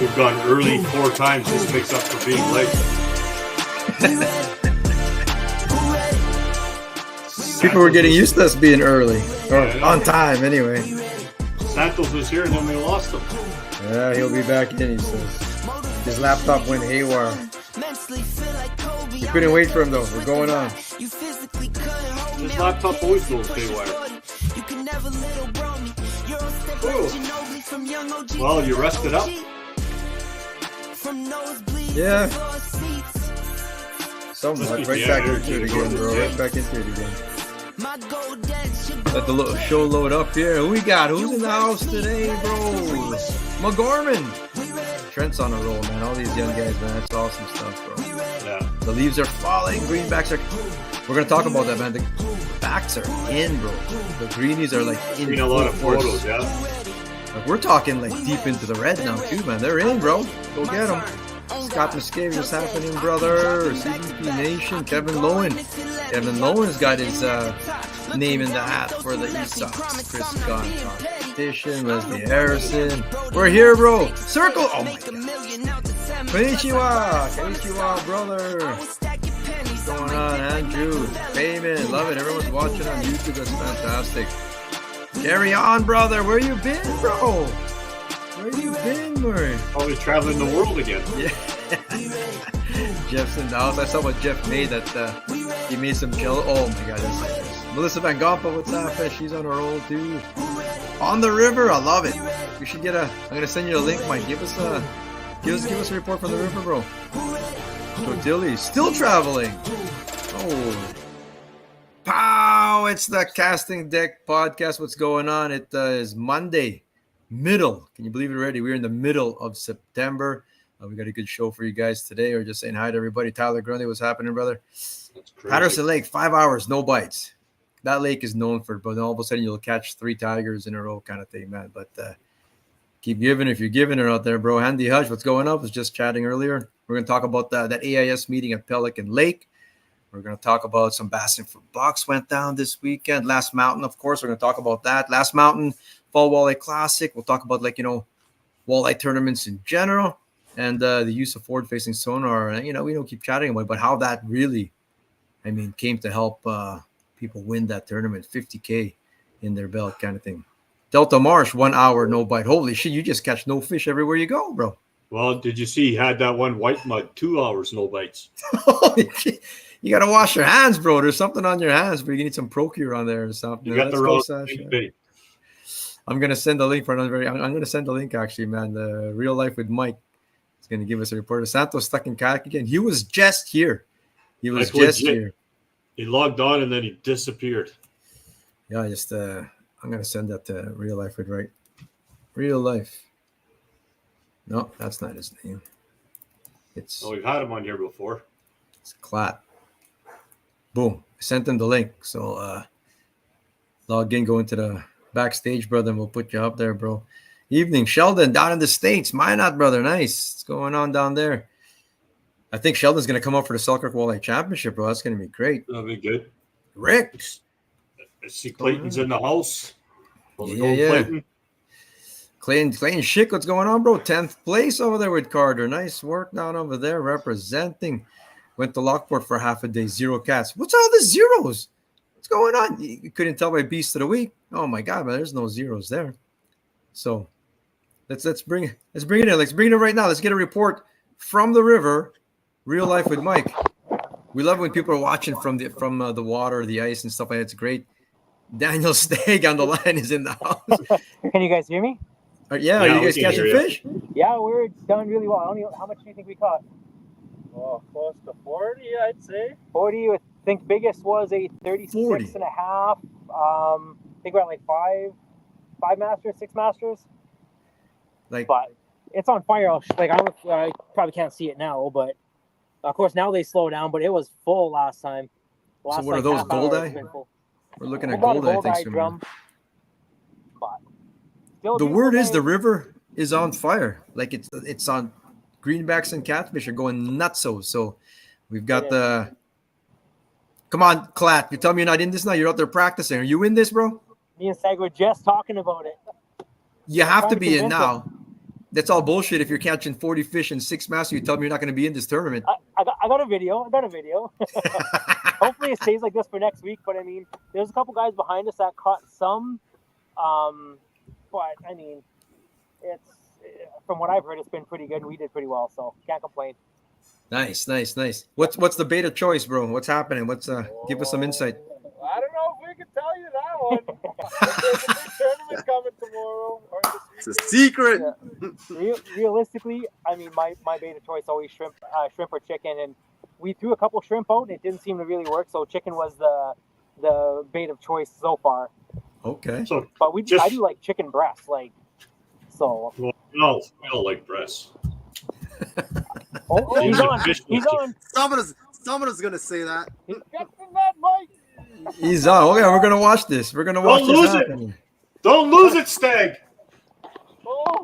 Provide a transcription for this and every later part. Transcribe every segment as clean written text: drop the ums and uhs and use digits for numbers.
We've gone early 4 times. This makes up for being late. People were getting used to us being early. Or on time, anyway. Santos was here and then we lost him. Yeah, he'll be back in, he says. His laptop went haywire. You couldn't wait for him, though. We're going on. His laptop always goes haywire. Ooh. Well, you rested up? Yeah. Somewhat. Right back into it again, bro. Right back into it again. Let the show load up here. Who we got? Who's in the house today, bro? McGorman. Trent's on a roll, man. All these young guys, man. That's awesome stuff, bro. Yeah. The leaves are falling. Greenbacks are... We're going to talk about that, man. The backs are in, bro. The greenies are, like, in. Seen a lot of photos, yeah. Like, we're talking, like, deep into the red now, too, man. They're in, bro. Go get them. Scott Muscave is happening, brother. CDP Nation. Kevin Lowen. Kevin Lowen's got his name in the hat for the East Sox. Chris Gunn competition. Leslie Harrison. We're here, bro. Circle. Oh, my God. Konnichiwa. Konnichiwa, brother. What's going on, Andrew? Payman. Love it. Everyone's watching on YouTube. That's fantastic. Carry on, brother. Where you been, bro? Where you been, Murray? Probably traveling the world again. Yeah. Jeff's in the house. I saw what Jeff made. That he made some jello. Oh my God, that's hilarious. Melissa Van Gompa, what's up? She's on a roll too. On the river, I love it. We should get a. I'm gonna send you a link, Mike. Give us a report from the river, bro. Tortilli still traveling. Oh. Pow! It's the Casting Deck Podcast. What's going on? It is Monday. Can you believe it already? We're in the middle of September. We got a good show for you guys today. We're just saying hi to everybody. Tyler Grundy, what's happening, brother? Patterson Lake, 5 hours, no bites. That lake is known for, but all of a sudden you'll catch 3 tigers in a row kind of thing, man. But keep giving if you're giving it out there, bro. Andy Hush, what's going on? I was just chatting earlier. We're going to talk about that AIS meeting at Pelican Lake. We're going to talk about some bassing for bucks went down this weekend. Last Mountain, of course, we're going to talk about that. Last Mountain Fall Walleye Classic. We'll talk about, walleye tournaments in general and the use of forward-facing sonar. And, we don't keep chatting about it, but how that really, came to help people win that tournament, $50K in their belt kind of thing. Delta Marsh, 1 hour, no bite. Holy shit, you just catch no fish everywhere you go, bro. Well, did you see he had that one white mud, 2 hours, no bites. You got to wash your hands, bro. There's something on your hands, but you need some Procure on there or something. You got the wrong bait. I'm going to send a link for another I'm going to send a link, actually, man. The Real Life with Mike is going to give us a report. Santos stuck in kayak again. He was just here. He logged on and then he disappeared. Yeah, I'm going to send that to Real Life with Real Life. No, that's not his name. We've had him on here before. It's Clat. Boom. I sent him the link. So log in, go into the backstage, brother, and we'll put you up there, bro. Evening, Sheldon, down in the States. Minot, brother. Nice. What's going on down there? I think Sheldon's going to come up for the Selkirk Walleye Championship, bro. That's going to be great. That'll be good. Rick. I see Clayton's in the house. Yeah. Clayton Schick, what's going on, bro? 10th place over there with Carter. Nice work down over there representing. Went to Lockport for half a day. 0 cats. What's all the zeros? What's going on? You couldn't tell by Beast of the Week. Oh my God, man! There's no zeros there. So let's bring it in. Let's bring it in right now. Let's get a report from the river. Real Life with Mike. We love when people are watching from the water, the ice, and stuff like that. It's great. Daniel Stagg on the line is in the house. Can you guys hear me? Yeah, are you guys catching fish? Yeah, we're done really well. How much do you think we caught? Oh, close to 40, I'd say. 40. I think biggest was a 36 and a half. I think we're at like five masters, 6 masters. But it's on fire. I probably can't see it now, but of course now they slow down. But it was full last time. So what are those, Goldeye? We're looking at Goldeye, I think. Drum. But the word is the river is on fire. Like it's on. Greenbacks and catfish are going nutso. So we've got the. Come on, Clat. You tell me you're not in this now. You're out there practicing. Are you in this, bro? Me and Sag were just talking about it. You have to be in now. that's all bullshit. If you're catching 40 fish and 6 masters, you tell me you're not going to be in this tournament. I got a video. Hopefully it stays like this for next week. But I mean, there's a couple guys behind us that caught some. But I mean, it's from what I've heard, it's been pretty good. And we did pretty well, so can't complain. Nice. What's the bait of choice, bro? What's happening? Give us some insight. I don't know if we can tell you that one. There's a big tournament coming tomorrow. It's a secret. Yeah. Realistically, I mean, my bait of choice always shrimp or chicken, and we threw a couple shrimp out, and it didn't seem to really work. So chicken was the bait of choice so far. Okay. So, but I do like chicken breast, like so. Well, no, we don't like breasts. Oh, he's on. Someone's gonna say that. Get from that mic. He's on. Okay, we're gonna watch this. We're gonna watch Don't this lose happening. it. Don't lose it, Stag. Oh.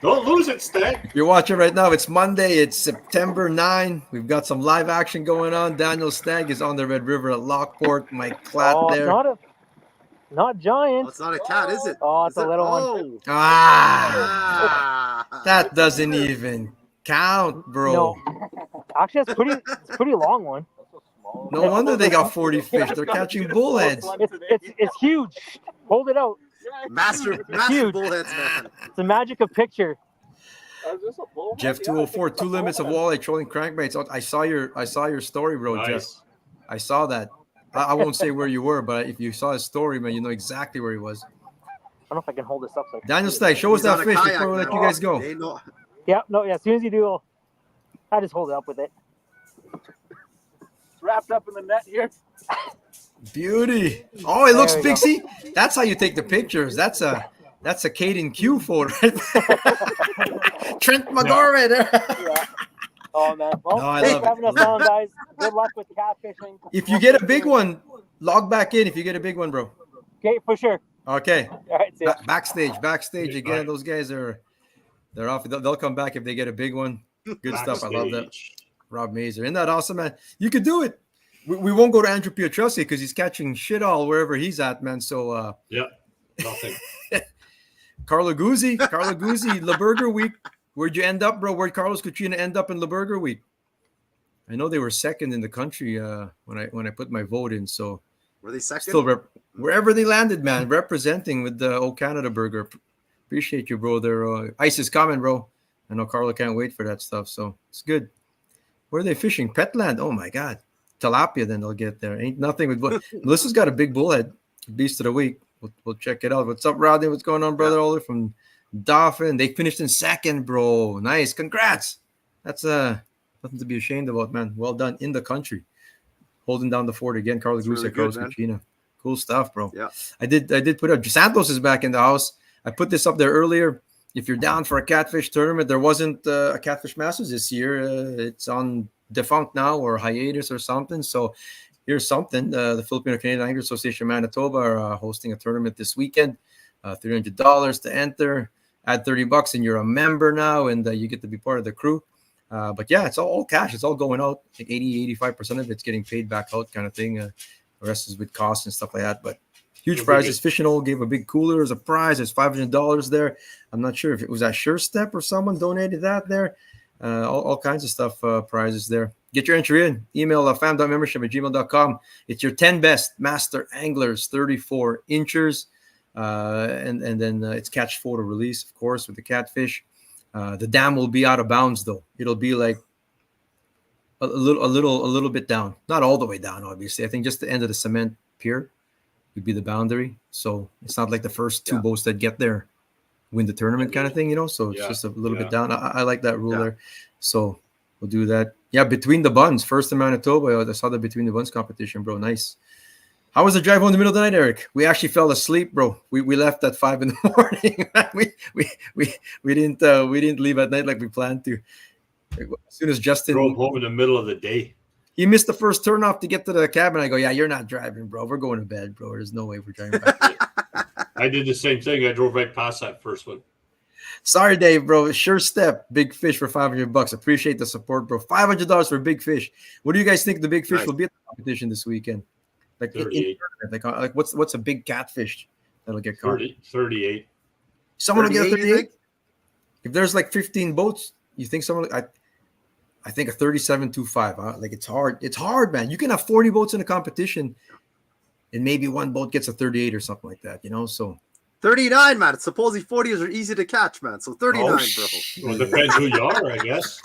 Don't lose it, Stag. You're watching right now. It's Monday. It's September 9. We've got some live action going on. Daniel Stagg is on the Red River at Lockport. Mike Klatt there. Not giant. Oh, it's not a cat, is it? Oh, it's a little one. That doesn't even count, bro. No. Actually, it's pretty long one. No wonder they got 40 fish. They're catching bullheads. It's huge. Hold it out. Master huge. bullheads, man. It's the magic of picture. Jeff 204, 2 limits of walleye trolling crankbaits. I saw your story, bro, Nice. Jeff. I saw that. I won't say where you were, but if you saw his story, man, you know exactly where he was. I don't know if I can hold this up. Daniel Stagg, show us He's on that a fish kayak before we let now. you guys go. Yeah, as soon as you do, I just hold it up with it. It's wrapped up in the net here. Beauty. Oh, it looks There we big. go. See, that's how you take the pictures. That's a Caden Q photo right there. Trent McGorry there. Yeah. Oh man. Well, No, I thanks love for having us on, guys. Good luck with catfishing. If you get a big one, log back in. If you get a big one, bro. Okay, for sure. Okay. All right, see ya. Backstage again. Those guys they're off. They'll come back if they get a big one. Good stuff. I love that. Rob Mazer. Isn't that awesome, man? You could do it. We won't go to Andrew Piotrowski because he's catching shit all wherever he's at, man. So Yeah, nothing. Carlo Guzzi, La Burger Week. Where'd you end up, bro? Where'd Carlos Cucina end up in La Burger Week? I know they were second in the country when I put my vote in. So Were they second? still wherever they landed, man, representing with the old Canada Burger. Appreciate you, bro. There, ice is coming, bro. I know Carlo can't wait for that stuff, so it's good. Where are they fishing? Petland. Oh my God, tilapia. Then they'll get there. Ain't nothing with. Melissa's got a big bullhead. Beast of the week. We'll check it out. What's up, Rodney? What's going on, brother? All from Dauphin. They finished in second, bro. Nice. Congrats. That's nothing to be ashamed about, man. Well done in the country. Holding down the fort again. Carlos Guzzi, Carlos Cucina. Cool stuff, bro. Yeah. I did put up. Santos is back in the house. I put this up there earlier. If you're down for a catfish tournament, there wasn't a Catfish Masters this year. It's on defunct now or hiatus or something. So here's something. The Filipino Canadian Anglers Association Manitoba are hosting a tournament this weekend. $300 to enter. Add $30 and you're a member now, and you get to be part of the crew. But yeah, it's all cash. It's all going out. Like 85% of it's getting paid back out kind of thing. The rest is with costs and stuff like that. But huge prizes. Fishing Hole gave a big cooler as a prize. There's $500 there. I'm not sure if it was at Sure Step or someone donated that there. All kinds of stuff, prizes there. Get your entry in. Email fam.membership@gmail.com. It's your 10 best master anglers, 34 inchers. And then it's catch photo release, of course, with the catfish. The dam will be out of bounds, though. It'll be like a little bit down. Not all the way down, obviously. I think just the end of the cement pier would be the boundary. So it's not like the first two boats that get there win the tournament kind of thing, you know? So it's just a little bit down. I like that rule there. So we'll do that. Yeah, Between the Buns, first in Manitoba. I saw the Between the Buns competition, bro. Nice. How was the drive home in the middle of the night, Eric? We actually fell asleep, bro. We left at 5 a.m. we didn't leave at night like we planned to. As soon as Justin drove home in the middle of the day. He missed the first turnoff to get to the cabin. I go, yeah, you're not driving, bro. We're going to bed, bro. There's no way we're driving back. I did the same thing. I drove right past that first one. Sorry, Dave, bro. Sure Step. Big fish for $500. Appreciate the support, bro. $500 for big fish. What do you guys think the big fish will be at the competition this weekend? Like, like what's a big catfish that'll get caught. 38. Someone will get a 38, you 38. think? If there's like 15 boats, you think someone? I think a 37.25. Huh? Like it's hard. It's hard, man. You can have 40 boats in a competition, and maybe one boat gets a 38 or something like that. You know, so 39, man. Supposedly 40s are easy to catch, man. So 39, Oh, bro. Well, it depends who you are, I guess.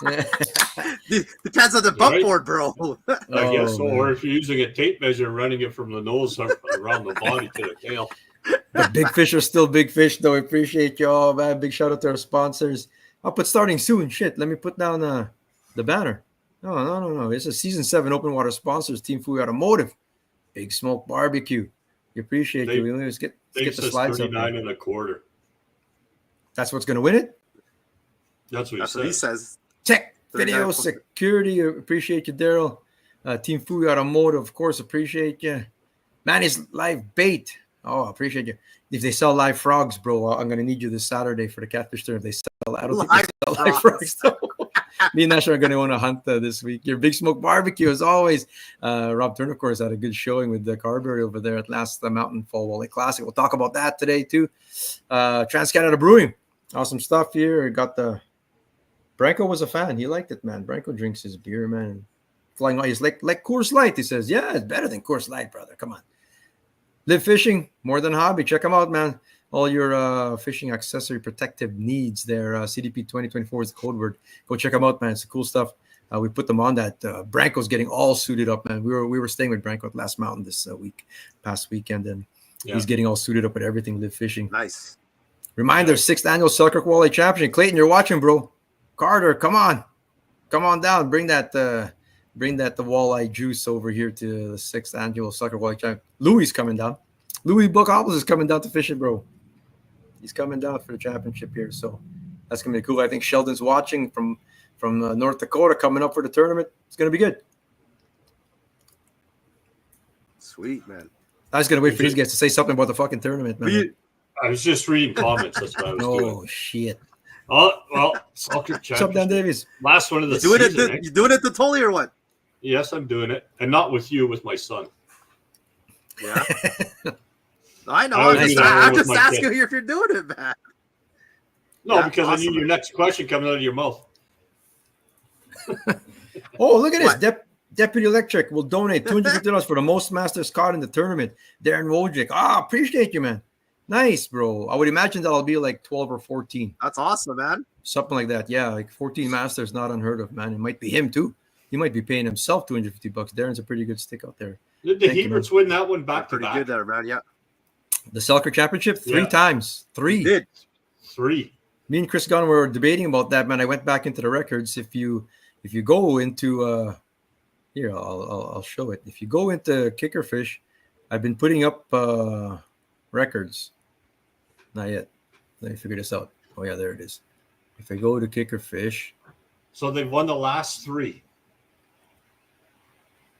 Depends on the Right. buckboard, bro. I guess so. man. Or if you're using a tape measure, running it from the nose around the body to the tail. The big fish are still big fish, though. I appreciate y'all, man. Big shout out to our sponsors. I'll put starting soon. Shit, let me put down the banner. No. It's a season 7 open water sponsors. Team Food Automotive, Big Smoke Barbecue. We appreciate you. Let's get the slides up. 39 and a quarter. That's what's gonna win it. That's what That's he what he says. says. Tech 39 Video and a quarter. Security. Appreciate you, Daryl. Team Food Automotive, of course. Appreciate you. Manny's Live Bait. Oh, I appreciate you. If they sell live frogs, bro, I'm gonna need you this Saturday for the Catfish tournament. If they sell, I don't think they sell live frogs. So. Me and Nash are going to want to hunt this week. Your Big Smoke Barbecue, as always. Rob Turner, of course, had a good showing with the Carberry over there at last Mountain Fall Walleye Classic. We'll talk about that today, too. Trans-Canada Brewing. Awesome stuff here. Got the... Branko was a fan. He liked it, man. Branko drinks his beer, man. Flying Light. He's like Coors Light. He says, yeah, it's better than Coors Light, brother. Come on. Live Fishing, more than a hobby. Check them out, man. All your fishing accessory protective needs there. CDP 2024 is the code word. Go check them out, man. It's cool stuff. We put them on that. Branko's getting all suited up, man. We were staying with Branko at Last Mountain this past weekend, and he's getting all suited up with everything. Live Fishing. Nice. Reminder: 6th annual Selkirk Walleye Championship. Clayton, you're watching, bro. Carter, come on down. Bring the walleye juice over here to the 6th annual Selkirk Walleye Championship. Louis coming down. Louis Buckhopples is coming down to fish it, bro. He's coming down for the championship here, so that's gonna be cool. I think Sheldon's watching from North Dakota, coming up for the tournament. It's gonna be good. Sweet, man. I was gonna wait for these guys to say something about the fucking tournament, man. I was just reading comments. That's what I was doing. Oh shit! Oh well, Selkirk What's up, Dan Championship. Davies? Last one of the You doing season. it? You doing it to Tully or what? Yes, I'm doing it, and not with you, with my son. Yeah. I know. I would I'm do just, that I'm with just my asking kid. you if you're doing it, man. No, Yeah, because I awesome. knew your next question coming out of your mouth. Oh, look at this! What? Deputy Electric will donate $250 for the most masters caught in the tournament. Darren Wojcik. Appreciate you, man. Nice, bro. I would imagine that'll be like 12 or 14. That's awesome, man. Something like that. Yeah, like 14 masters, not unheard of, man. It might be him too. He might be paying himself $250. Darren's a pretty good stick out there. Did the Thank you, Heberts win that one back to Pretty back? good there, man. Yeah. The Selkirk Championship, 3 Yeah. times. 3. You did. 3. Me and Chris Gunn were debating about that, man. I went back into the records. If you go into here, I'll show it. If you go into Kickerfish, I've been putting up records. Not yet. Let me figure this out. Oh yeah, there it is. If I go to Kickerfish, So they've won the last 3.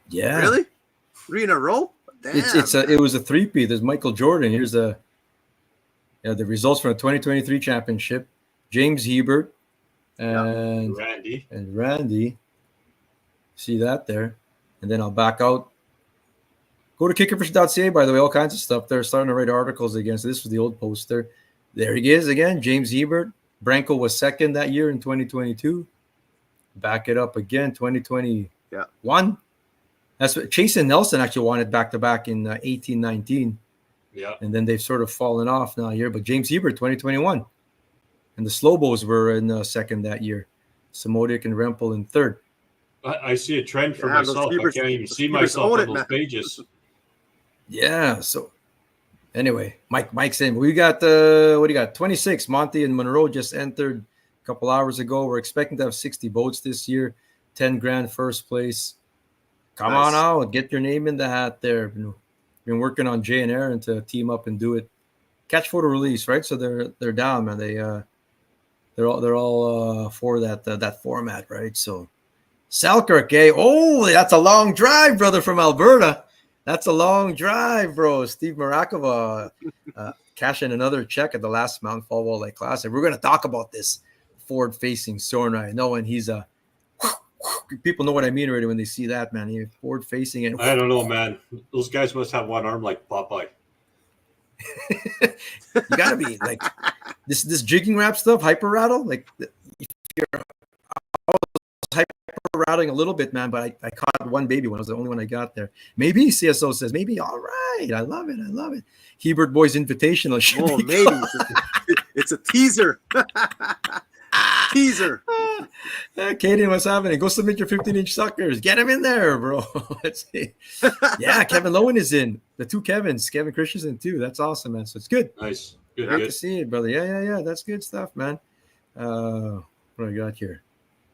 yeah, Really? 3 in a row? Damn. It was a 3P. There's Michael Jordan. Here's the results from the 2023 championship. James Hebert and Randy. See that there. And then I'll back out. Go to kickerfish.ca, by the way, all kinds of stuff. They're starting to write articles again. So this was the old poster. There he is again, James Hebert. Branko was second that year in 2022. Back it up again, 2021. Yeah. That's what Chase and Nelson actually won it back-to-back in 18-19. Yeah. And then they've sort of fallen off now here. But James Hebert, 2021. And the Slowbos were in second that year. Samodik and Rempel in third. I see a trend for Yeah, those myself. I Heberts- can't even those see Heberts myself own on it, those man. pages. Yeah. So anyway, Mike's in. We got what do you got? 26. Monty and Monroe just entered a couple hours ago. We're expecting to have 60 boats this year. 10 grand first place. Come Nice. on out. Get your name in the hat there. Been working on Jay and Aaron to team up and do it. Catch photo release, right? So they're down, man. They're all for that format, right? So Selkirk, eh? Oh, that's a long drive, brother, from Alberta. That's a long drive, bro. Steve Marakova cashing another check at the last Mountain Fall Walleye Classic. We're going to talk about this forward-facing Sorna. I know, and he's people know what I mean already when they see that, man. He's forward-facing and I don't know, man. Those guys must have one arm like Popeye. You gotta be like this jigging wrap stuff, hyper rattle. Like if you're hyper rattling a little bit, man. But I caught one baby one. I was the only one I got there. Maybe CSO says maybe. All right, I love it. I love it. Hebert Boys Invitational. Oh, maybe it's a teaser. Teaser. Kaden, what's happening? Go submit your 15-inch suckers. Get him in there, bro. Let's see. Yeah, Kevin Lowen is in. The two Kevins. Kevin Christensen, too. That's awesome, man. So it's good. Nice. Good, Good to see it, brother. Yeah. That's good stuff, man. What do I got here?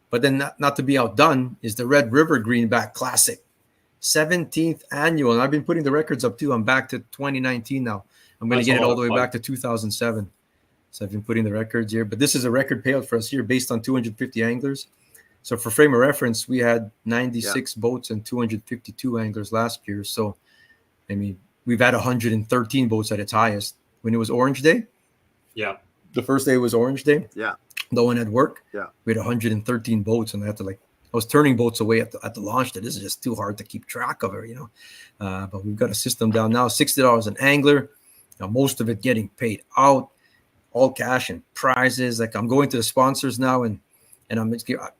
But then not to be outdone is the Red River Greenback Classic. 17th annual. And I've been putting the records up, too. I'm back to 2019 now. I'm going to get it all the way back to 2007. So I've been putting the records here, but this is a record payout for us here based on 250 anglers. So for frame of reference, we had 96 boats and 252 anglers last year. So, I mean, we've had 113 boats at its highest. When it was Orange Day, Yeah. the first day was Orange Day. Yeah. No one had work. Yeah. We had 113 boats, and I was turning boats away at the launch day. This is just too hard to keep track of it, But we've got a system down now, $60 an angler. Now, most of it getting paid out. All cash and prizes. Like I'm going to the sponsors now, and I'm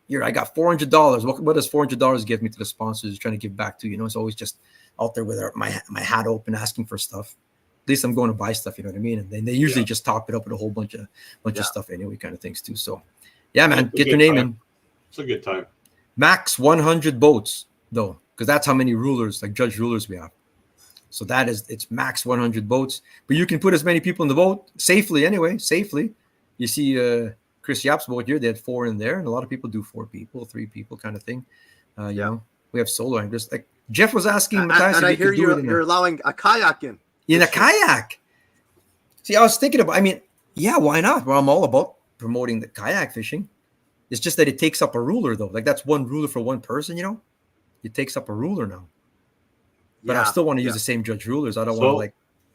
here. I got $400. What does $400 give me to the sponsors? Trying to give back to It's always just out there with my hat open, asking for stuff. At least I'm going to buy stuff. You know what I mean? And then they usually just top it up with a whole bunch of stuff anyway, kind of things too. So, yeah, man, get your name in. It's a good time. Max 100 boats though, because that's how many rulers, like judge rulers, we have. So it's max 100 boats, but you can put as many people in the boat safely anyway, safely. You see Chris Yap's boat here, they had 4 in there, and a lot of people do 4 people, 3 people kind of thing. You know, we have solo anglers. Like Jeff was asking Matthias, and I hear you're allowing a kayak in a kayak. See, I was thinking about, yeah, why not? Well, I'm all about promoting the kayak fishing. It's just that it takes up a ruler though. Like that's one ruler for one person, it takes up a ruler now. But I still want to use the same judge rulers. I don't want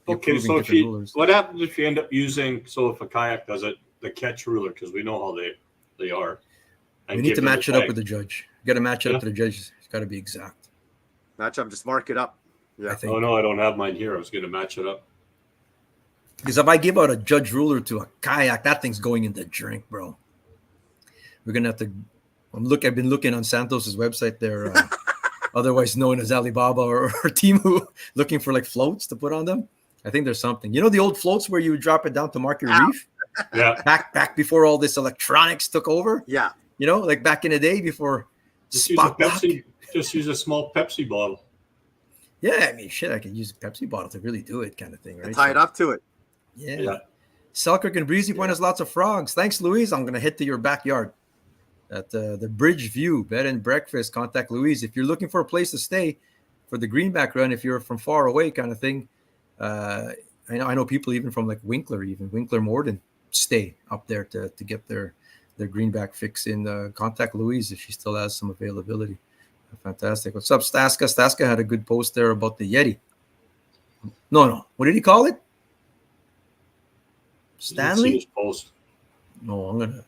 to so rulers. What happens if you end up using, if a kayak does it, the catch ruler, because we know how they are. We need to match it up with the judge. You got to match it up to the judge. It's got to be exact. Match up, just mark it up. Yeah. Oh no, I don't have mine here. I was going to match it up. Because if I give out a judge ruler to a kayak, that thing's going in the drink, bro. We're gonna have to. I've been looking on Santos's website there. Otherwise known as Alibaba or Temu, looking for like floats to put on them. I think there's something. The old floats where you would drop it down to mark your reef? Yeah. Back before all this electronics took over? Yeah. Like back in the day before just use a small Pepsi bottle. Yeah, I could use a Pepsi bottle to really do it kind of thing, right? And tie it up to it. Yeah. Selkirk and Breezy Point has lots of frogs. Thanks, Louise. I'm going to head to your backyard. At the Bridge View Bed and Breakfast, contact Louise. If you're looking for a place to stay for the Greenback run, if you're from far away kind of thing, I know people even from like Winkler Morden stay up there to get their Greenback fix in. Contact Louise if she still has some availability. Fantastic. What's up, Staska? Staska had a good post there about the Yeti. No. What did he call it? Stanley? His post. No, I'm gonna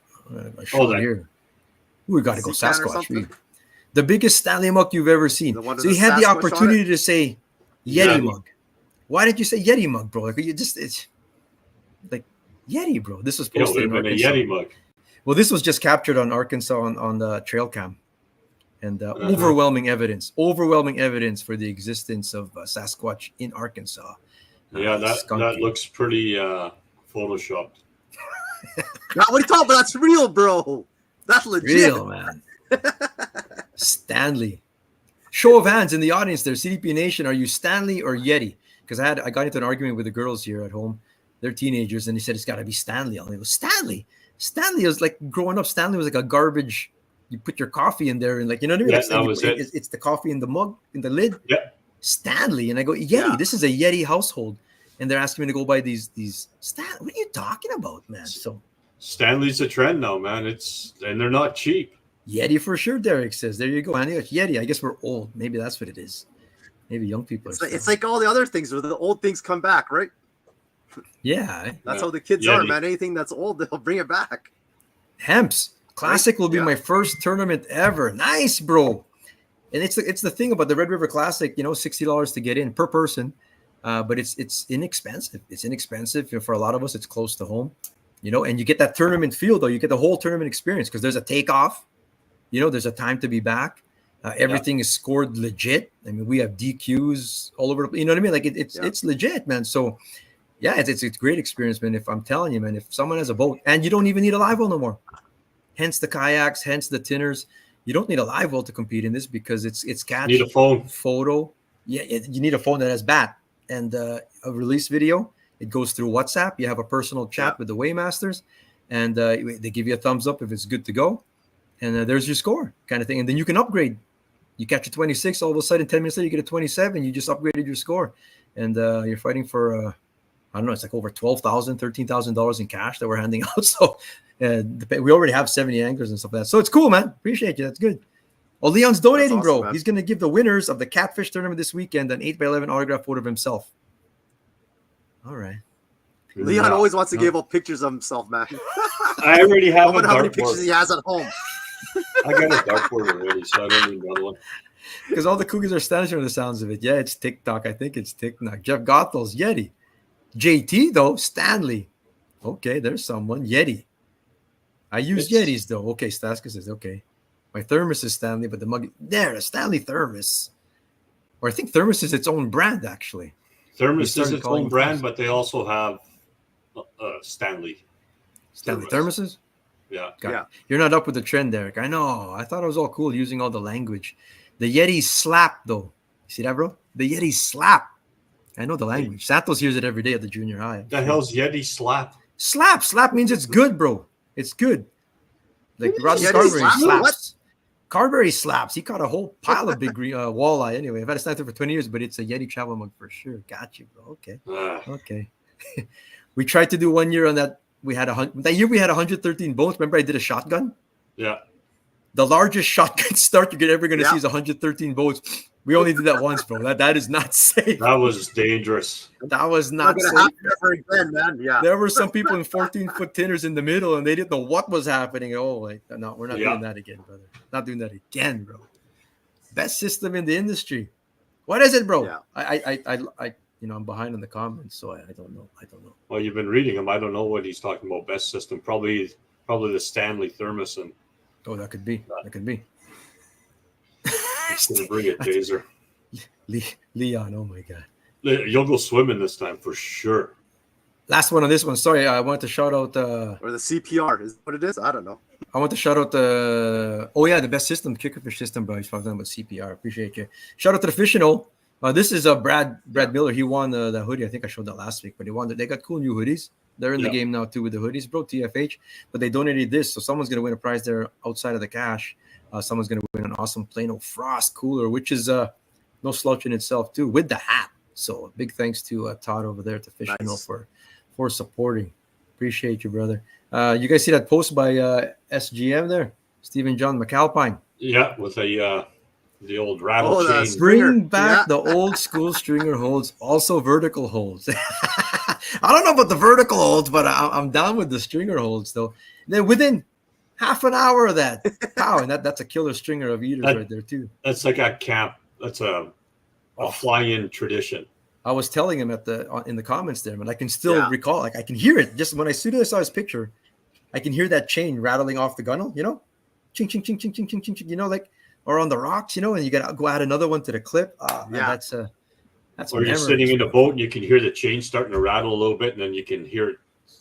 show it here. We got to go Sasquatch. The biggest Stanley mug you've ever seen. So you had the opportunity to say Yeti mug. Why didn't you say Yeti mug, bro? Like it's like Yeti, bro. This was posted in Arkansas. A Yeti mug. Well, this was just captured on Arkansas on the trail cam, and overwhelming evidence for the existence of Sasquatch in Arkansas. Yeah, that looks pretty photoshopped. What are you talking about? That's real, bro. That's legit. Real, man. Stanley. Show of hands in the audience there. CDP Nation, are you Stanley or Yeti? Because I got into an argument with the girls here at home. They're teenagers, and they said it's got to be Stanley. I was Stanley. Stanley was like growing up. Stanley was like a garbage. You put your coffee in there, and like, you know what I mean? Yeah, that was it. It's the coffee in the mug, in the lid. Yeah. Stanley, and I go, Yeti. Yeah. This is a Yeti household, and they're asking me to go buy these. Stanley, what are you talking about, man? So Stanley's a trend now, man. And they're not cheap. Yeti for sure, Derek says. There you go, Andy. Yeti. I guess we're old. Maybe that's what it is. Maybe young people are. It's like all the other things where the old things come back, right? Yeah. That's how the kids are, man. Anything that's old, they'll bring it back. Hemps Classic will be my first tournament ever. Nice, bro. And it's the thing about the Red River Classic, $60 to get in per person. but it's inexpensive. It's inexpensive for a lot of us. It's close to home, and you get that tournament feel though. You get the whole tournament experience because there's a takeoff. There's a time to be back. Everything is scored legit. I mean, we have DQs all over. You know what I mean? Like it's legit, man. So yeah, it's a great experience, man. If I'm telling you, man, if someone has a boat and you don't even need a live well no more, hence the kayaks, hence the tinners. You don't need a live well to compete in this because it's catch. You need a phone, photo. Yeah, you need a phone that has bat and a release video. It goes through WhatsApp. You have a personal chat with the Waymasters, and they give you a thumbs up if it's good to go. And there's your score, kind of thing. And then you can upgrade. You catch a 26, all of a sudden 10 minutes later you get a 27. You just upgraded your score, and you're fighting for I don't know. It's like over $12,000, $13,000 in cash that we're handing out. So we already have 70 anglers and stuff like that. So it's cool, man. Appreciate you. That's good. Oh, Leon's donating, awesome, bro. Man. He's going to give the winners of the Catfish tournament this weekend an 8x11 autograph photo of himself. All right. Leon always wants to give up pictures of himself, man. I already have I wonder how many pictures he has at home. I got a dartboard already, so I don't need another one. Because all the Cougars are Spanish from the sounds of it. Yeah, it's TikTok. I think it's TikTok. Jeff Gottels, Yeti. JT, though, Stanley. Okay, there's someone. Yeti. I use Yetis, though. Okay, Staska says, okay. My thermos is Stanley, but the mug... There, a Stanley thermos. Or I think thermos is its own brand, actually. Thermos is its own brand, but they also have Stanley. Stanley thermoses? Yeah. Yeah. You're not up with the trend, Derek. I know. I thought it was all cool using all the language. The Yeti slap, though. You see that, bro? The Yeti slap. I know the language. Santos hears it every day at the junior high. The hell's Yeti slap? Slap. Slap means it's good, bro. It's good. Like Rodney Carberry slaps. What? Carberry slaps. He caught a whole pile of big walleye. Anyway, I've had a sniper for 20 years, but it's a Yeti travel mug for sure. Got you, bro. Okay. Okay. We tried to do 1 year on that. That year we had 113 boats. Remember I did a shotgun? Yeah. The largest shotgun start you're ever going to see is 113 boats. We only did that once, bro. That is not safe. That was dangerous. That was not safe. Ever again, man. Yeah. There were some people in 14-foot tinners in the middle, and they didn't know what was happening. Oh, like, no, we're not doing that again, brother. Not doing that again, bro. Best system in the industry. What is it, bro? Yeah. I I'm behind in the comments, so I don't know. Well, you've been reading him. I don't know what he's talking about. Best system, probably the Stanley thermos, and that could be. That could be. He's gonna bring it, Taser. Leon, oh my God. You'll go swimming this time for sure. Last one on this one. Sorry, I wanted to shout out or the CPR is what it is. I don't know. I want to shout out the best system, Kickerfish system, bro. He's talking about CPR. Appreciate you. Shout out to the fishing hole. This is Brad Miller. He won the hoodie. I think I showed that last week, but they got cool new hoodies. They're in the game now too with the hoodies, bro. TFH, but they donated this, so someone's gonna win a prize there outside of the cash. Someone's gonna win an awesome Plano Frost cooler, which is no slouch in itself too, with the hat. So big thanks to Todd over there at the fishing hole for supporting. Appreciate you, brother. You guys see that post by SGM there, Stephen John McAlpine? Yeah, with the old rattle chain. Bring back the old school stringer holds, also vertical holds. I don't know about the vertical holds, but I'm down with the stringer holds though. Then within half an hour of that, pow, and that's a killer stringer of eaters right there too. That's like a camp. That's a fly-in tradition. I was telling him in the comments there, but I can still recall, like I can hear it. Just when I saw his picture, I can hear that chain rattling off the gunnel, ching, ching, ching, ching, ching, ching, ching, ching, like, or on the rocks, and you got to go add another one to the clip. Man, that's or you're sitting in the boat and you can hear the chain starting to rattle a little bit, and then you can hear it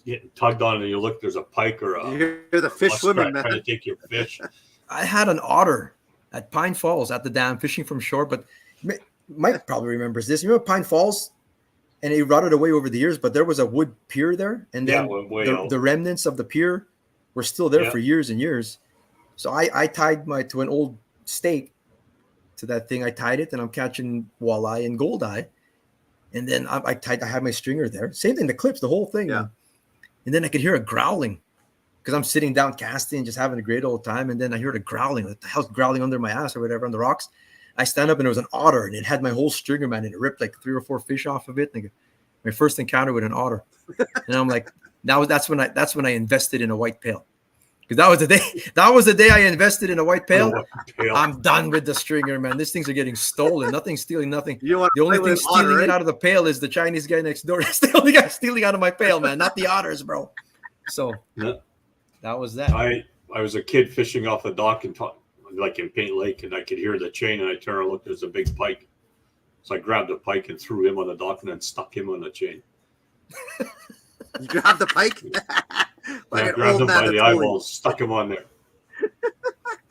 getting tugged on, and you look, there's a pike or you hear the fish swimming, man. Trying to take your fish. I had an otter at Pine Falls at the dam fishing from shore, but Mike probably remembers this. You remember Pine Falls? And it rotted away over the years, but there was a wood pier there, and then the remnants of the pier were still there for years and years. So I tied to an old stake to that thing. I tied it, and I'm catching walleye and goldeye. And then I had my stringer there. Same thing, the clips, the whole thing. Yeah. And then I could hear a growling because I'm sitting down casting, just having a great old time. And then I heard a growling. What the hell's growling under my ass or whatever on the rocks? I stand up and it was an otter, and it had my whole stringer, man, and it ripped like 3 or 4 fish off of it. And my first encounter with an otter, and I'm like, that's when I invested in a white pail, Because that was the day. That was the day I invested in a white pail. Pail. I'm done with the stringer, man. These things are getting stolen. Nothing's stealing nothing. You want The only play thing with stealing otter, it right? out of the pail is the Chinese guy next door. That's the only guy stealing out of my pail, man. Not the otters, bro. So Yeah. that was that. I was a kid fishing off the dock and like in Paint Lake, and I could hear the chain, and I turned and looked. There's a big pike, so I grabbed the pike and threw him on the dock, and then stuck him on the chain. You grabbed the pike. Like I an grabbed old him man by the Napoleon. eyeballs, stuck him on there.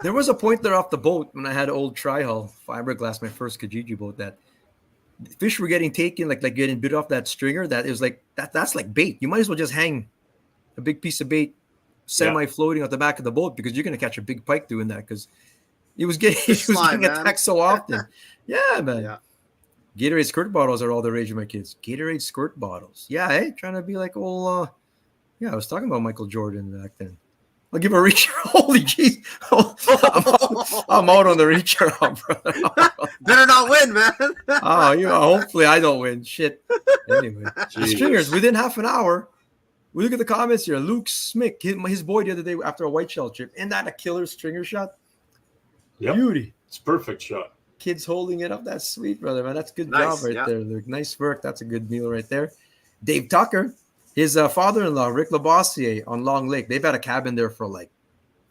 There was a point there off the boat when I had an old tri-hull fiberglass, my first Kijiji boat, that fish were getting taken, like getting bit off that stringer. That it was like that's like bait. You might as well just hang a big piece of bait semi-floating at the back of the boat, because you're gonna catch a big pike doing that, because he was getting Slime, man. attacked so often. Yeah, man. Yeah. Gatorade squirt bottles are all the rage of my kids. Gatorade squirt bottles. Yeah, hey, trying to be like old. Yeah, I was talking about Michael Jordan back then. I'll give a reacher. Holy jeez. I'm out on the reacher, brother. Better not win, man. Hopefully I don't win. Shit. Anyway, the Jeez. stringers within half an hour. We look at the comments here. Luke Smick, his boy the other day after a white shell trip. Isn't that a killer stringer shot? Yep. Beauty. It's a perfect shot. Kids holding it up. That's sweet, brother, man. That's good Nice, job right yeah. there, Luke. Nice work. That's a good meal right there. Dave Tucker, his father-in-law, Rick Labossiere, on Long Lake. They've had a cabin there for like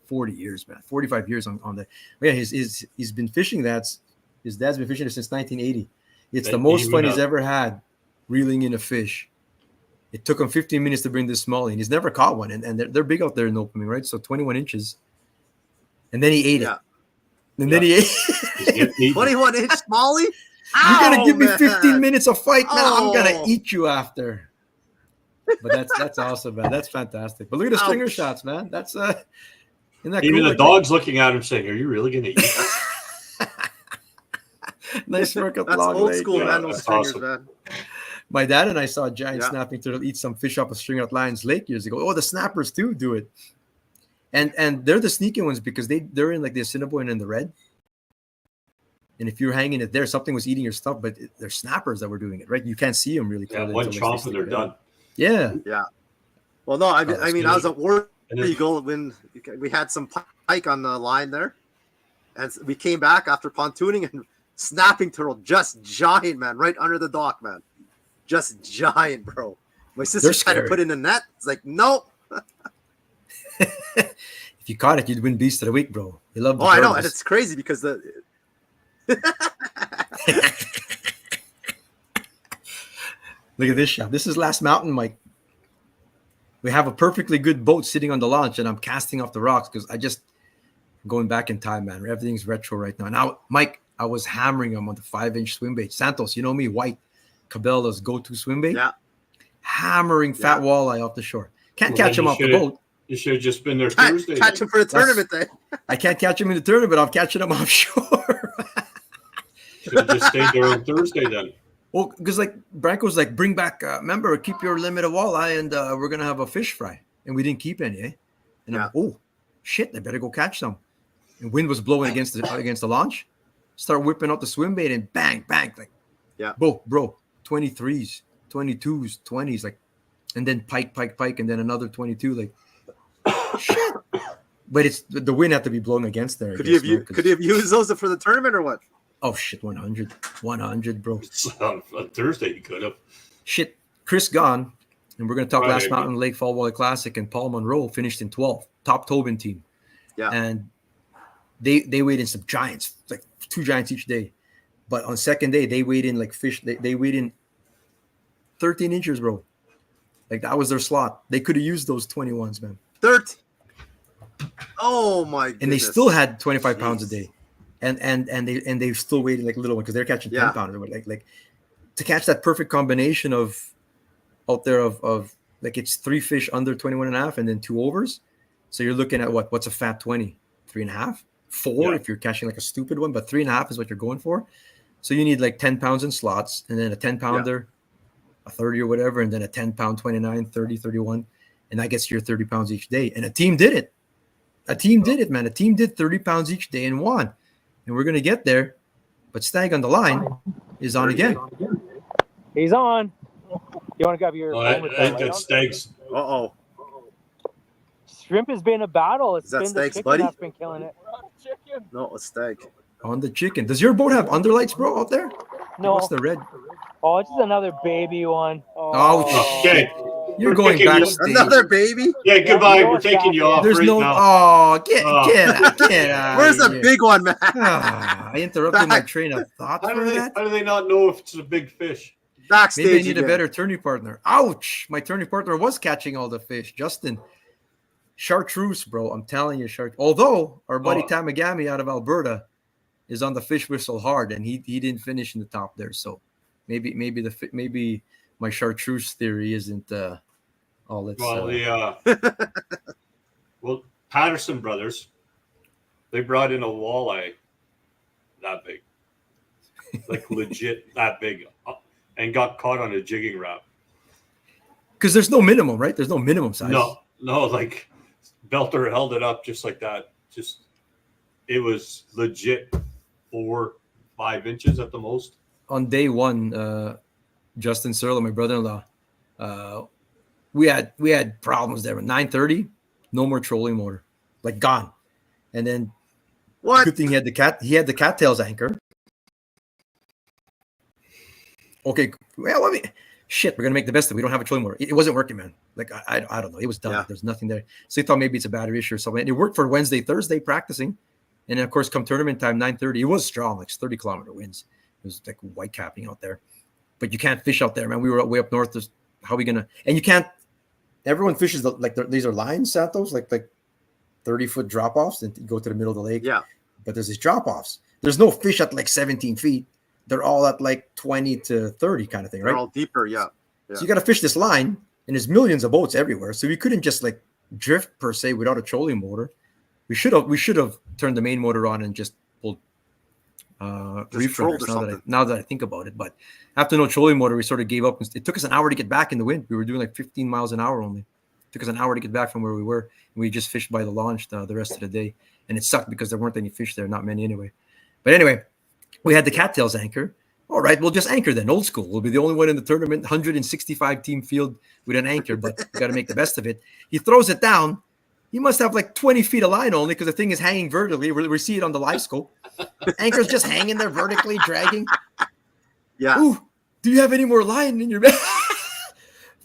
40 years, man. 45 years on the. Yeah, he's been fishing that. His dad's been fishing it since 1980. It's the most fun he's ever had reeling in a fish. It took him 15 minutes to bring this smallie, and he's never caught one. And they're big out there in the opening, right? So 21 inches. And then he ate it. And then he ate it. 21-inch Smalley? You're going to give me man. 15 minutes of fight, man. I'm going Oh. to eat you after. But that's awesome, man. That's fantastic. But look at the stringer Ouch. shots, man. That's isn't that Even cool? the dog's looking at him saying, "Are you really going to eat that?" Nice work at That's Long old Lake. school, Yeah, man. Those that's stringers, awesome. man. My dad and I saw a giant Yeah. snapping turtle eat some fish off a stringer at Lions Lake years ago. Oh, the snappers too do it. And they're the sneaky ones, because they're in like the Assiniboine and the red. And if you're hanging it there, something was eating your stuff, but they're snappers that were doing it, right? You can't see them really Yeah, clearly. one until they chomp and stick they're it done. out. Yeah. Well, no, I that's mean, good. I was at War And then, Eagle when we had some pike on the line there, and we came back after pontooning, and snapping turtle, just giant, man, right under the dock, man, just giant, bro. My sister tried to scary. put in a net. It's like, nope. If you caught it, you'd win Beast of the Week, bro. You love the Oh, I know, turtles. and it's crazy because the Look at this shot. This is Last Mountain, Mike. We have a perfectly good boat sitting on the launch, and I'm casting off the rocks because going back in time, man. Everything's retro right now. Now, Mike, I was hammering him on the 5-inch swim bait. Santos, you know me, white Cabela's go-to swim bait. Yeah. Hammering fat walleye off the shore. Can't Well, catch then him you off the should've- boat. You should have just been there Thursday. catch him for the tournament then. I can't catch him in the tournament, but I'm catching him offshore. Should have just stayed there on Thursday then. Well, because like Branko's like, bring back, remember, keep your limit of walleye, and we're gonna have a fish fry, and we didn't keep any, eh? And I'm like, oh shit, I better go catch some. And wind was blowing against the launch. Start whipping out the swim bait, and bang, bang, like, bro, 23s, 22s, 20s, like, and then pike, and then another 22, like, shit. But it's the wind had to be blowing against there. Could you have used those for the tournament or what? Oh shit, 100, bro. On Thursday you could have. Shit, Chris gone, and we're going to talk Right. Last Mountain Lake Fall Walleye Classic, and Paul Monroe finished in 12th, top Tobin team. Yeah. And they weighed in some giants, like 2 giants each day. But on second day, they weighed in like fish. They weighed in 13 inches, bro. Like that was their slot. They could have used those 21s, man. 13. Oh my goodness. And they still had 25 pounds a day. And they still weighed like little one because they're catching 10 pounders. Like to catch that perfect combination of out there of like it's 3 fish under 21 and a half and then 2 overs. So you're looking at what's a fat 20? 3.5, 4 if you're catching like a stupid one, but 3.5 is what you're going for. So you need like 10 pounds in slots, and then a 10 pounder, a 30 or whatever, and then a 10 pound 29, 30, 31. And that gets your 30 pounds each day. And a team did it. A team did it, man. A team did 30 pounds each day and won. And we're going to get there. But Stag on the line is on again. He's on. You want to grab your phone with that I light got on? Stags. Uh-oh. Shrimp has been a battle. It's Is that been the steaks, chicken buddy? that's been killing it. We're on chicken. No, a steak. On the chicken. Does your boat have underlights, bro, out there? No. What's the red? Oh, it's just another baby one. Oh, shit. You're We're going picking you- backstage. Another baby? Yeah, goodbye. no, We're it's taking you not. off There's right no. now. Oh, get Oh. out. Where's the here. big one, man? Ah, I interrupted my train of thought How for do, they, that. how do they not know if it's a big fish? Backstage Maybe I need again. a better tourney partner. Ouch! My tourney partner was catching all the fish. Justin, chartreuse, bro. I'm telling you, Although our buddy Oh. Tamagami out of Alberta is on the fish whistle hard, and he didn't finish in the top there. So maybe my chartreuse theory isn't all it's. Well, Patterson brothers, they brought in a walleye that big, like legit that big, and got caught on a jigging rap. Because there's no minimum, right? There's no minimum size. No, like Belter held it up just like that. Just it was legit 4-5 inches at the most. On day one, Justin Searle, my brother-in-law, we had problems there. At 9:30, no more trolling motor, like gone. And then What? good thing he had the cattails anchor. Okay, well, we're gonna make the best of it. We don't have a trolling motor. It wasn't working, man. Like I don't know. It was done. Yeah. There's nothing there. So he thought maybe it's a battery issue or something. And it worked for Wednesday, Thursday practicing. And then of course, come tournament time, 9:30, it was strong, like 30-kilometer winds. It was like white capping out there. But you can't fish out there, man. We were way up north. How are we gonna? And you can't. Everyone fishes these are lines, Santos, like 30-foot drop-offs, and you go to the middle of the lake. Yeah. But there's these drop-offs. There's no fish at like 17 feet. They're all at like 20 to 30 kind of thing, right? They're all deeper, yeah. So you got to fish this line, and there's millions of boats everywhere. So we couldn't just like drift per se without a trolling motor. We should have turned the main motor on and just pulled reef trolled runners. or something. Now that I think about it, but after no trolling motor, we sort of gave up. It took us an hour to get back in the wind. We were doing like 15 miles an hour only. It took us an hour to get back from where we were. We just fished by the launch the rest of the day, and it sucked because there weren't any fish there, not many anyway. But anyway, we had the cattails anchor. All right, we'll just anchor then. Old school. We'll be the only one in the tournament, 165 team field with an anchor, but we got to make the best of it. He throws it down. He must have like 20 feet of line only because the thing is hanging vertically. We see it on the live scope. Anchor's just hanging there vertically, dragging. Yeah. Ooh, do you have any more line in your bag?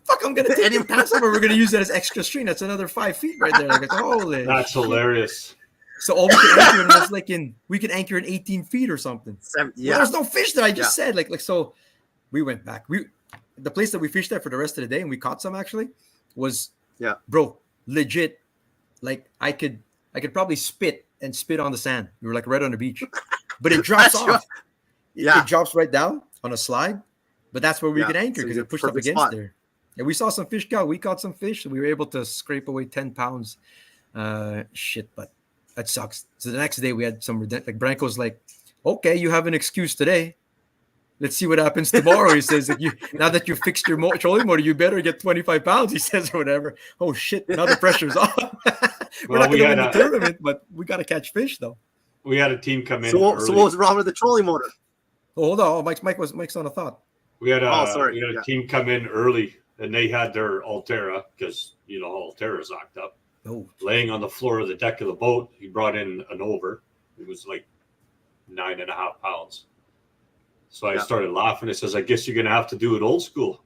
Fuck, I'm going to take it down somewhere. We're going to use that as extra string. That's another 5 feet right there. Like, holy. That's hilarious. So all we could anchor in was like we could anchor in 18 feet or something. Yeah. Well, there's no fish there. I just said like so. We went back. The place that we fished at for the rest of the day, and we caught some actually, was bro, legit. Like I could probably spit on the sand. We were like right on the beach, but it drops off. It drops right down on a slide. But that's where we could anchor because it pushed up against spot there. And we saw some fish go. We caught some fish. We were able to scrape away 10 pounds. But that sucks. So the next day we had some like Branko's like, okay, you have an excuse today. Let's see what happens tomorrow. He says, now that you fixed your trolling motor, you better get 25 pounds, he says, or whatever. Oh shit, now the pressure's on. We're not going to win the tournament, but we got to catch fish though. We had a team come in. So what was wrong with the trolling motor? Oh, hold on. Mike's on a thought. We had a team come in early, and they had their Altera because Altera's locked up. Oh, laying on the floor of the deck of the boat. He brought in an over. It was like 9.5 pounds. So I started laughing. It says, I guess you're going to have to do it old school.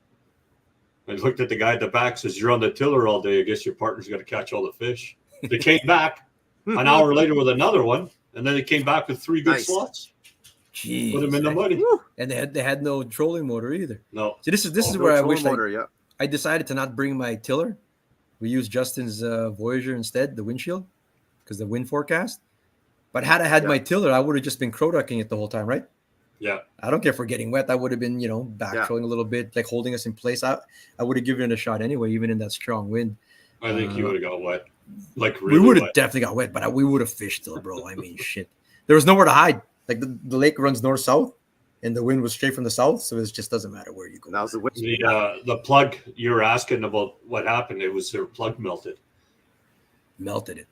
I looked at the guy at the back, says, you're on the tiller all day. I guess your partner's got to catch all the fish. They came back an hour later with another one, and then they came back with 3 good slots. Jeez. Put them in the money. And they had no trolling motor either. No. So this is where I wish motor, I decided to not bring my tiller. We used Justin's Voyager instead, the windshield, because the wind forecast. But had I had my tiller, I would have just been crow ducking it the whole time, right? Yeah. I don't care if we're getting wet. I would have been, back trolling a little bit, like holding us in place. I would have given it a shot anyway, even in that strong wind. I think you would have got wet. Like really we would have wet. definitely got wet, but we would have fished still, bro. I mean, shit. There was nowhere to hide. Like the lake runs north-south, and the wind was straight from the south, so it just doesn't matter where you go. That was the wind. The plug you were asking about what happened. It was their plug melted. Melted it.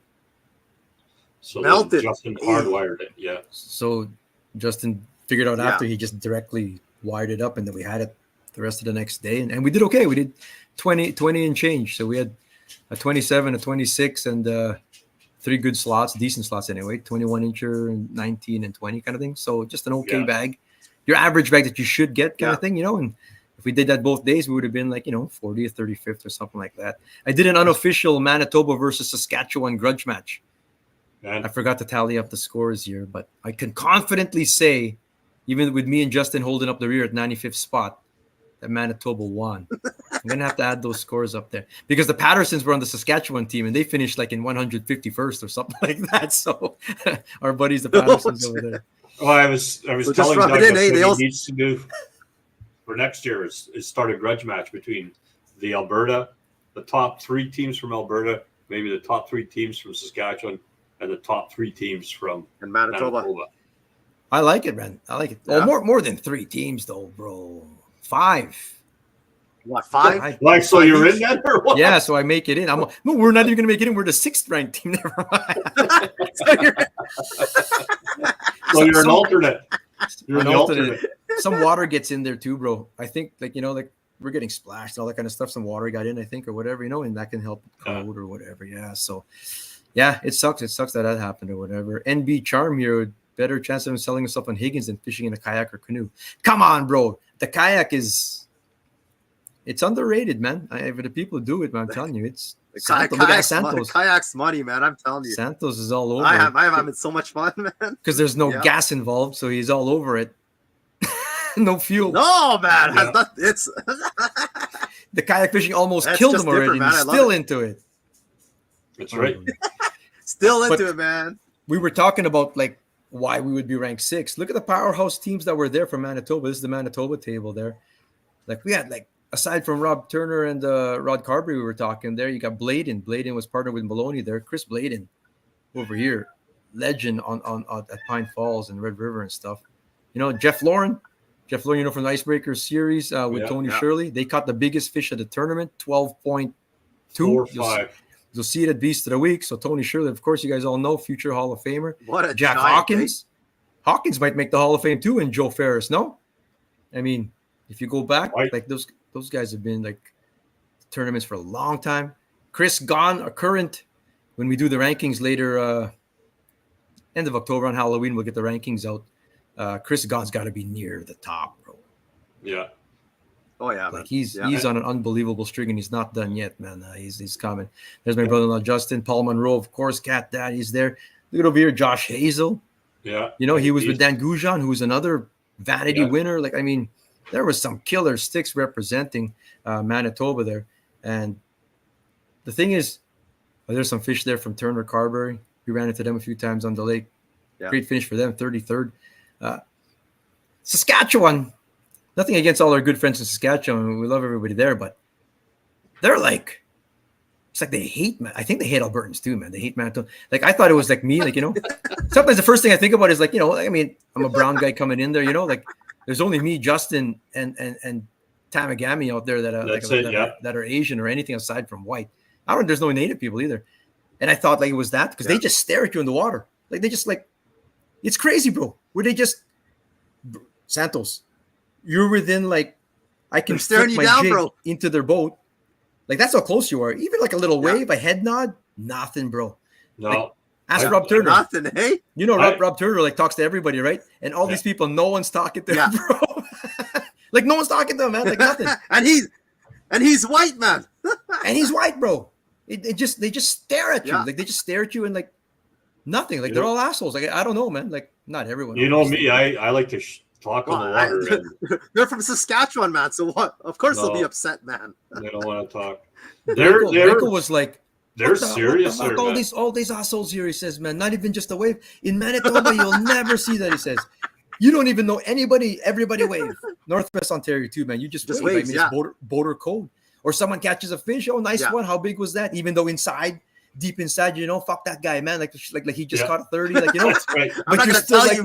So Melted. Justin hardwired it. Yeah. So Justin figured out after he just directly wired it up, and then we had it the rest of the next day, and we did okay. We did 20 and change. So we had a 27, a 26, and 3 good slots, decent slots anyway, 21-incher, 19, and 20 kind of thing. So just an okay bag, your average bag that you should get kind of thing, And if we did that both days, we would have been like, 40th, 35th or something like that. I did an unofficial Manitoba versus Saskatchewan grudge match. I forgot to tally up the scores here, but I can confidently say, even with me and Justin holding up the rear at 95th spot, that Manitoba won. I'm going to have to add those scores up there because the Pattersons were on the Saskatchewan team and they finished like in 151st or something like that. So our buddies, the Pattersons over there. Well, I was telling Doug what he needs to do for next year is start a grudge match between the top 3 teams from Alberta, maybe the top 3 teams from Saskatchewan, and the top 3 teams from Manitoba. I like it, man. I like it. Yeah. Oh, more than 3 teams though, bro. 5. What, 5? Like, so you're in that or what? Yeah, so I make it in. No, we're not even gonna make it in. We're the 6th ranked team. Never mind. So you're an alternate. You're an alternate. Some water gets in there too, bro. I think like we're getting splashed, all that kind of stuff. Some water got in, I think, or whatever, and that can help code or whatever. Yeah. So yeah, it sucks. It sucks that happened or whatever. NB Charm here, better chance of him selling himself on Higgins than fishing in a kayak or canoe. Come on, bro. The kayak it's underrated, man. If the people do it, man, I'm telling you, it's Santos. Kayak's money, man. I'm telling you. Santos is all over. I'm having so much fun, man. Because there's no gas involved, so he's all over it. No fuel. No, man. Yeah. It's the kayak fishing almost killed him already. And he's still into it. That's right. Still into it, man. We were talking about like why we would be ranked 6th. Look at the powerhouse teams that were there from Manitoba. This is the Manitoba table there. Like we had aside from Rob Turner and Rod Carberry, we were talking there. You got Bladen. Bladen was partnered with Maloney there. Chris Bladen over here, legend on at Pine Falls and Red River and stuff. Jeff Lauren, from the Icebreaker series with Tony Shirley. They caught the biggest fish of the tournament, 12.2. 4.5. You'll see it at Beast of the Week. So Tony Shirley, of course, you guys all know, future Hall of Famer. What a Jack Hawkins. Hawkins might make the Hall of Fame too, and Joe Ferris. No, I mean, if you go back, like those guys have been like tournaments for a long time. Chris Gahn, a current. When we do the rankings later, end of October on Halloween, we'll get the rankings out. Chris Gahn's got to be near the top, bro. Yeah. Oh yeah, like he's on an unbelievable string and he's not done yet, man. He's coming. There's my brother-in-law Justin, Paul Monroe, of course, Cat Dad. He's there. Look at over here, Josh Hazel. Yeah, he was with Dan Goujon, who was another vanity winner. Like, I mean, there was some killer sticks representing Manitoba there. And the thing is, there's some fish there from Turner Carberry. We ran into them a few times on the lake. Yeah. Great finish for them, 33rd. Saskatchewan. Nothing against all our good friends in Saskatchewan. We love everybody there, but they're like, it's like they hate, man. I think they hate Albertans too, man. They hate Manitoba. Like, I thought it was like me, like, sometimes the first thing I think about is like, I mean, I'm a brown guy coming in there, like there's only me, Justin, and Tamagami out there that are Asian or anything aside from white. There's no native people either. And I thought like it was that because they just stare at you in the water. Like they just like, it's crazy, bro. Where they just, Santos, you're within like, I can staring you down, bro, into their boat. Like that's how close you are. Even like a little wave, a head nod, nothing, bro. No. Like, ask Rob Turner. Nothing, hey? Rob Turner like talks to everybody, right? And all these people, no one's talking to him, bro. Like no one's talking to him, man. Like nothing. and he's white, man. And he's white, bro. They just stare at you. Yeah. Like they just stare at you and like nothing. Like they're all assholes. Like I don't know, man. Like not everyone. Me, I like to talk on the water. They're from Saskatchewan, man. So what? Of course they'll be upset, man. They don't want to talk. Rico was like, they're serious. All these assholes here, he says, man. Not even just a wave. In Manitoba, you'll never see that, he says. You don't even know everybody wave. Northwest Ontario too, man. You just wave. Waves, it's border code. Or someone catches a fish. Oh, nice one. How big was that? Even though deep inside, fuck that guy, man. Like he just caught a 30, like, right. But you're still like,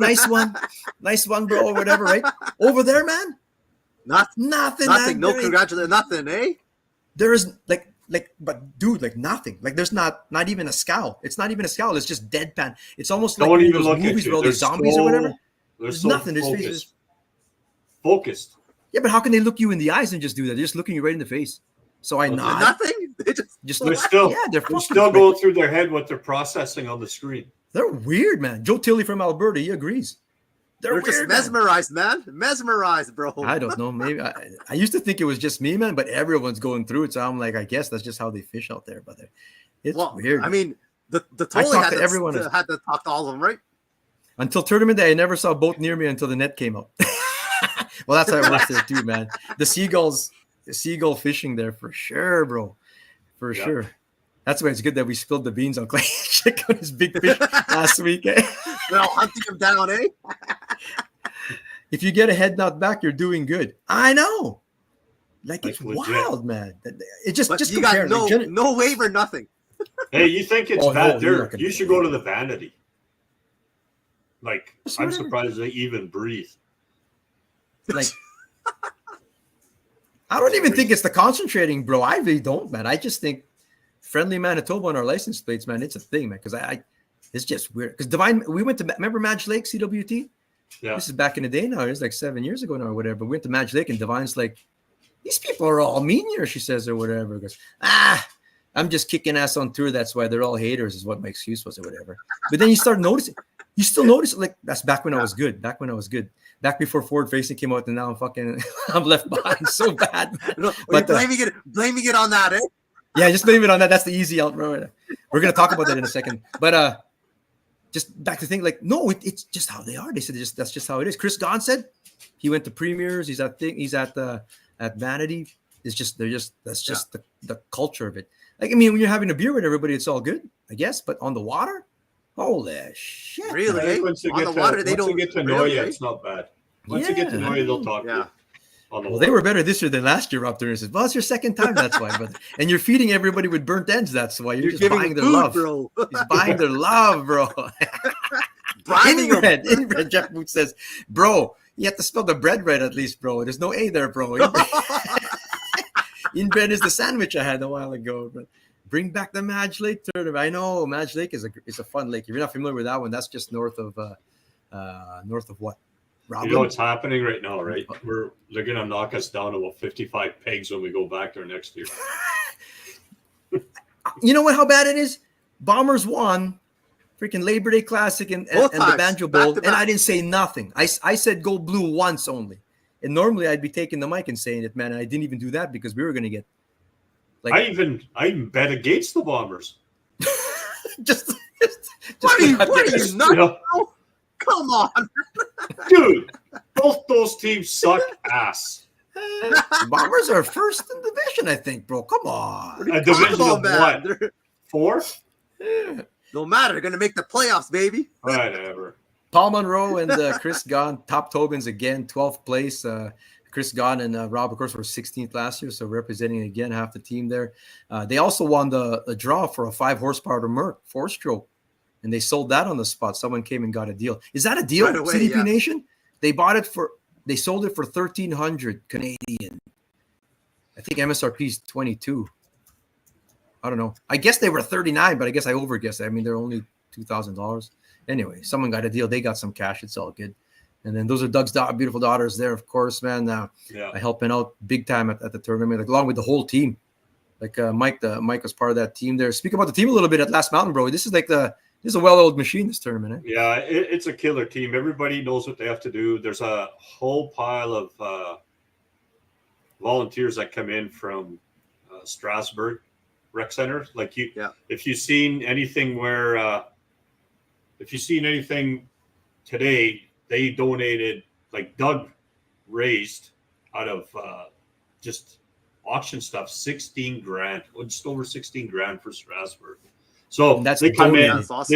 nice one, bro, or whatever, right? Over there, man. Nothing. Man. No congratulations. Nothing, eh? There is but dude, like nothing. Like there's not even a scowl. It's not even a scowl. It's just deadpan. It's almost like those movies where all these zombies or whatever. There's nothing. His face is focused. Yeah, but how can they look you in the eyes and just do that? They're just looking you right in the face. So I nod. Nothing. They just They're still, yeah, they're they're still going through their head what they're processing on the screen. They're weird, man. Joe Tilley from Alberta, he agrees. they're Weird, just man. mesmerized, man. Mesmerized, bro. I don't know. Maybe I used to think it was just me, man, but everyone's going through it. So I'm like, I guess that's just how they fish out there. But it's weird. I mean, the I Tolly talked had to everyone. had to talk to all of them, right? Until tournament day, I never saw a boat near me until the net came out. Well, that's how it works there too, man. The seagull fishing there for sure, bro. For sure. That's why it's good that we spilled the beans on Clay Chick on his big fish last week. Eh? They're all hunting him down, eh? If you get a head nod back, you're doing good. I know. Like it's legit. wild, man. It just You compare. got Like, no waiver, nothing. Hey, you think it's Oh, bad no, there? you're not gonna You do should that. go to the Vanity. Like, Just I'm whatever. surprised they even breathe. like I don't even think it's the concentrating, bro. I really don't, man. I just think friendly Manitoba on our license plates, man. It's a thing, man. Because it's just weird. Because Divine, we went to remember Madge Lake CWT. Yeah. This is back in the day now. It was like 7 years ago now or whatever. But we went to Madge Lake and Divine's like, these people are all mean here, she says, or whatever. Goes, I'm just kicking ass on tour. That's why they're all haters, is what my excuse was or whatever. But then you start noticing. You still notice it. Like, that's back when I was good. Back when I was good. Back before forward facing came out, and now I'm left behind so bad. Man. But blaming it on that, eh? Yeah, just blame it on that. That's the easy out. We're gonna talk about that in a second. But just back to think, like, no, it's just how they are. They said that's just how it is. Chris Gahn said he went to premiers. He's at Vanity. It's just that's just the culture of it. Like, I mean, when you're having a beer with everybody, it's all good, I guess. But on the water, holy shit! Really? I Eh? think once you On get the to, water, they once you don't get to know really, you, eh? it's not bad. Once you get to know you, they'll talk to you. On the Well, they water. were better this year than last year up there. And says, well, it's your second time, that's why. But and you're feeding everybody with burnt ends, that's why. You're just giving buying their food, love. bro. He's buying their love, bro. Bribing them. Inbred, Jeff Booth says, bro, you have to spell the bread right at least, bro. There's no A there, bro. Inbred is the sandwich I had a while ago. But bring back the Madge Lake tournament. I know Madge Lake is a fun lake. If you're not familiar with that one, that's just north of what? Roblin? You know what's happening right now, right? They're gonna knock us down to about 55 pegs when we go back there next year. You know what? How bad it is? Bombers won freaking Labor Day Classic and the times, Banjo back Bowl, to and back. I didn't say nothing. I said go blue once only, and normally I'd be taking the mic and saying it, man. And I didn't even do that because we were gonna get like I even bet against the Bombers. just What are you You nuts? know, Bro? Come on. dude, both those teams suck ass. Bombers are first in division, I think, bro. Come on. A division Come on, of man. what? They're- 4? No matter. They're going to make the playoffs, baby. Whatever. Paul Monroe and Chris Gahn, top Tobins again, 12th place. Chris Gahn and Rob, of course, were 16th last year, so representing again half the team there. They also won the draw for a 5 horsepower to Merc 4-stroke, and they sold that on the spot. Someone came and got a deal. Is that a deal, Right away, CDP yeah. Nation? They sold it for 1,300 Canadian. I think MSRP is 22. I don't know. I guess they were 39, but I guess I overguessed. I mean, they're only $2,000. Anyway, someone got a deal. They got some cash. It's all good. And then those are Doug's beautiful daughters there, of course, man. Yeah. Helping out big time at the tournament, like, along with the whole team. Like Mike was part of that team there. Speak about the team a little bit at Last Mountain, bro. This is a well-oiled machine, this tournament. Eh? Yeah, it's a killer team. Everybody knows what they have to do. There's a whole pile of volunteers that come in from Strasbourg Rec Center. Like if you've seen anything today, they donated, like Doug raised out of just auction stuff, 16 grand, just over 16 grand for Strasbourg. So And that's they come in, That's awesome.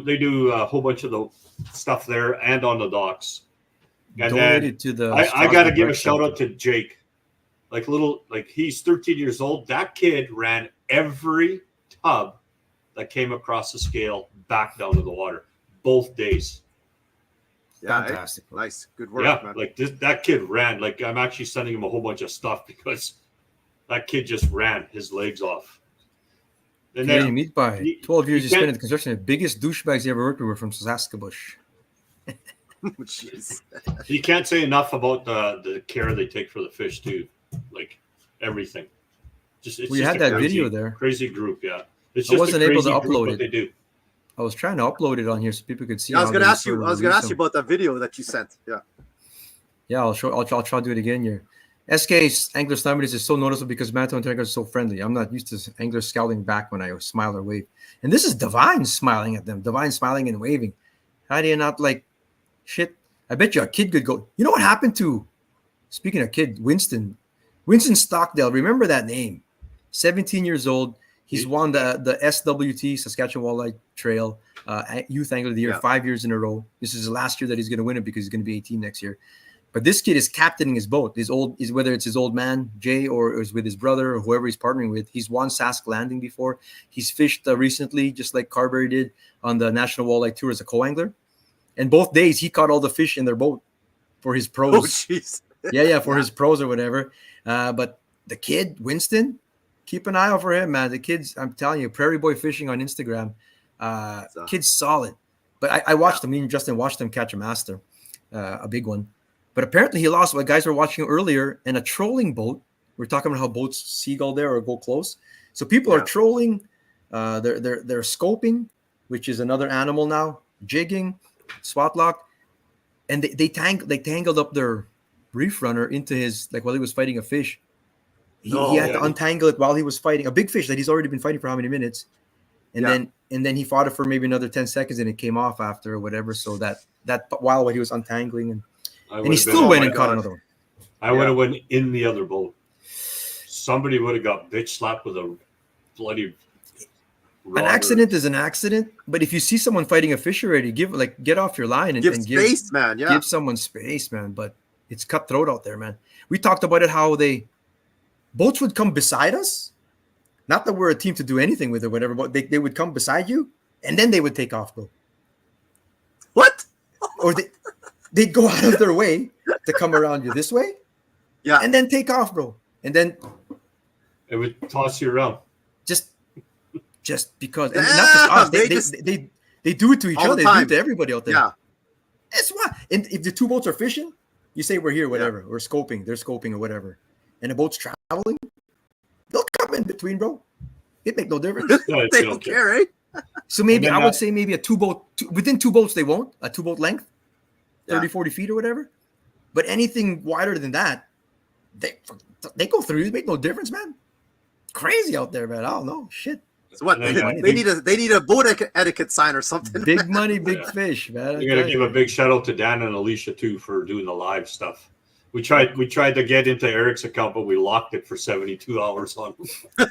they do a whole bunch of the stuff there and on the docks. And Donated to the. I got to give a Rec shout Center. out to Jake. Like he's 13 years old. That kid ran every tub that came across the scale back down to the water both days. Yeah, eh? Fantastic. Nice. Good work, Yeah, man. like that kid ran. Like, I'm actually sending him a whole bunch of stuff because that kid just ran his legs off. And Canadian then Meat Pie. you- 12 years you you spent can't- in the construction. The biggest douchebags you ever worked with were from Saskatchewan. Jeez. you can't say enough about the care they take for the fish too. Like everything, It's We just had a that crazy, video there. crazy group. Yeah, it's I just wasn't a able to crazy group upload what it. they do. I was trying to upload it on here so people could see. Yeah, I was how gonna they ask you. sort of I was gonna release ask you them. about that video that you sent. Yeah. Yeah, I'll try to do it again here. SK's Angler Slimmers is so noticeable because Manto and Tiger is so friendly. I'm not used to anglers scowling back when I smile or wave. And this is Divine smiling at them. Divine smiling and waving. How do you not like shit? I bet you a kid could go. You know what happened to, speaking of kid, Winston Stockdale. Remember that name? 17 years old. He's won the SWT, Saskatchewan Walleye Trail, Youth Angler of the Year 5 years in a row. This is the last year that he's going to win it because he's going to be 18 next year. But this kid is captaining his boat. Whether it's his old man, Jay, or is with his brother or whoever he's partnering with. He's won Sask Landing before. He's fished recently, just like Carberry did on the National Walleye Tour as a co-angler. And both days, he caught all the fish in their boat for his pros. Oh, jeez. For his pros or whatever. But the kid, Winston, keep an eye out for him, man. The kid's, I'm telling you, Prairie Boy Fishing on Instagram. Kid's solid. But I watched him. Me and Justin watched him catch a master, a big one. But apparently he lost. What guys were watching earlier in a trolling boat. We're talking about how boats seagull there or go close. So people are trolling. They're scoping, which is another animal now. Jigging, swat lock, and they tangled up their reef runner into his while he was fighting a fish. He had to untangle it while he was fighting a big fish that he's already been fighting for how many minutes, and then he fought it for maybe another 10 seconds and it came off after or whatever. So that while he was untangling and he still went and caught another one. I would have went in the other boat. Somebody would have got bitch slapped with a bloody. An accident is an accident, but if you see someone fighting a fish already, get off your line and give space, man. Yeah, give someone space, man. But it's cutthroat out there, man. We talked about it how boats would come beside us. Not that we're a team to do anything with it, whatever, but they would come beside you and then they would take off, bro. What? Or they'd go out of their way to come around you this way. Yeah. And then take off, bro. And then it would toss you around. Just because, and not just us, they do it to each other. They do it to everybody out there. Yeah. That's why. And if the two boats are fishing, you say we're here, whatever. We're scoping. They're scoping or whatever. And the boat's traveling, they'll come in between, bro. It make no difference. They don't care, eh? So maybe I would say maybe a within two boats they won't. A 2-boat length, 30, 40 feet or whatever. But anything wider than that, they go through. It make no difference, man. Crazy out there, man. I don't know. Shit. So what? They need a boat etiquette sign or something. Big money, big fish, man. We're gonna give a big shout out to Dan and Alicia too for doing the live stuff. We tried to get into Eric's account, but we locked it for 72 hours on him.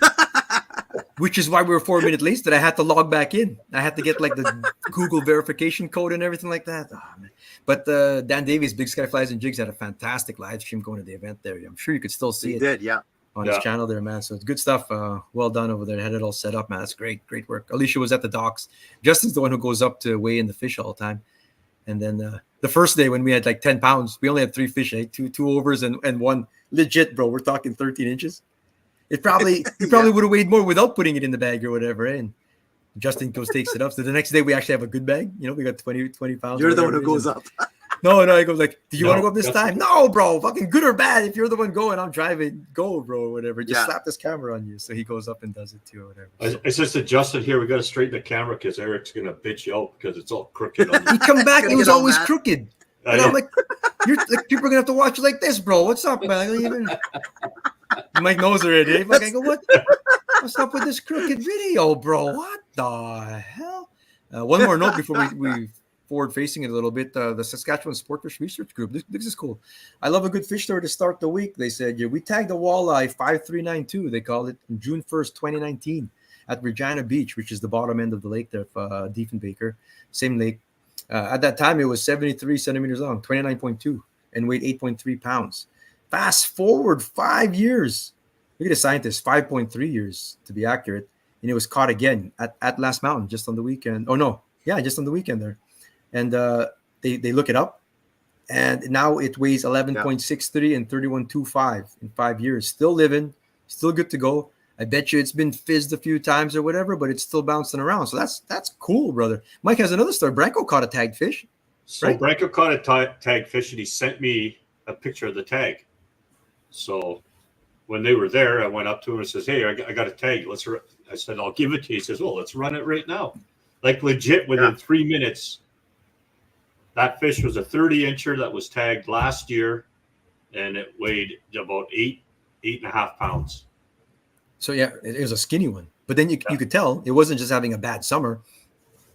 Which is why we were 4 minutes late. That I had to log back in. I had to get the Google verification code and everything like that. Oh, man. But Dan Davies, Big Sky Flies and Jigs, had a fantastic live stream going to the event there. I'm sure you could still see it. He did, on his channel there, man. So it's good stuff. Well done over there. Had it all set up, man. That's great work. Alicia was at the docks. Justin's the one who goes up to weigh in the fish all the time. And then the first day when we had 10 pounds, we only had 3 fish, two overs and one legit, bro. We're talking 13 inches. He probably would have weighed more without putting it in the bag or whatever. And Justin takes it up. So the next day we actually have a good bag. We got 20 pounds. You're the one who goes up. No, he goes do you want to go up this time? No, bro, fucking good or bad. If you're the one going, I'm driving, go, bro, whatever. Just slap this camera on you. So he goes up and does it too or whatever. It's just adjusted here. We got to straighten the camera because Eric's going to bitch you out because it's all crooked. He come back, it was always crooked. And I'm like, people are going to have to watch you like this, bro. What's up, man? Mike knows already. I go, what? What's up with this crooked video, bro? What the hell? One more note before we forward-facing it a little bit. The Saskatchewan Sportfish Research Group. This is cool. I love a good fish story to start the week. They said, we tagged a walleye 5392, they called it, on June 1st, 2019, at Regina Beach, which is the bottom end of the lake there, Diefenbaker. Same lake. At that time, it was 73 centimeters long, 29.2, and weighed 8.3 pounds. Fast forward 5 years. Look at the scientist, 5.3 years to be accurate. And it was caught again at Last Mountain just on the weekend. Oh, no. Yeah, just on the weekend there. And they look it up. And now it weighs 11.63 and 31.25 in 5 years. Still living, still good to go. I bet you it's been fizzed a few times or whatever, but it's still bouncing around. So that's cool, brother. Mike has another story. Branko caught a tagged fish. So right? Branko caught a tagged fish, and he sent me a picture of the tag. So when they were there, I went up to him and says, "Hey, I got a tag. I said, "I'll give it to you." He says, "Well, let's run it right now." Like legit, within 3 minutes, that fish was a 30-incher that was tagged last year, and it weighed about 8.5 pounds. So yeah, it was a skinny one. But then you could tell it wasn't just having a bad summer.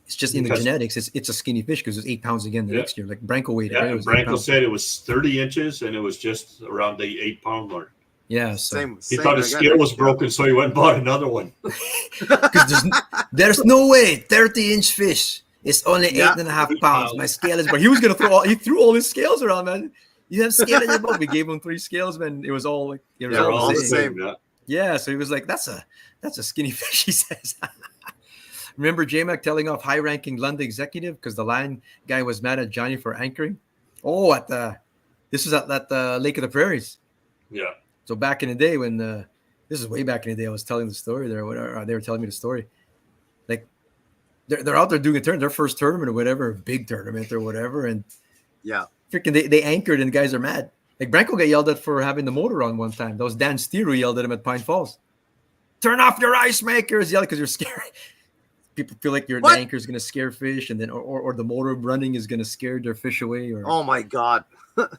It's just in the genetics. It's a skinny fish because it was 8 pounds again the next year. Like Branko weighed it. Yeah, right? It Branko said it was 30 inches and it was just around the 8-pound mark. Yeah, so he thought his scale was broken, so he went and bought another one. Because there's no way 30-inch fish is only 8.5 pounds. My scale is broken. He was gonna threw all his scales around, man. You have scale in your boat. We gave him 3 scales, man. It was all like all the same. Yeah, so he was like, that's a skinny fish, he says. Remember J-Mac telling off high-ranking London executive because the line guy was mad at Johnny for anchoring? Oh, this was at the Lake of the Prairies. Yeah. So back in the day when this is way back in the day, I was telling the story there. Whatever, they were telling me the story. Like they're out there doing a their first tournament or whatever, big tournament or whatever, and freaking they anchored and the guys are mad. Like Branko got yelled at for having the motor on one time. That was Dan Steer who yelled at him at Pine Falls. Turn off your ice makers, yell because you're scary. People feel like the anchor is going to scare fish, and then or the motor running is going to scare their fish away. Or oh my god,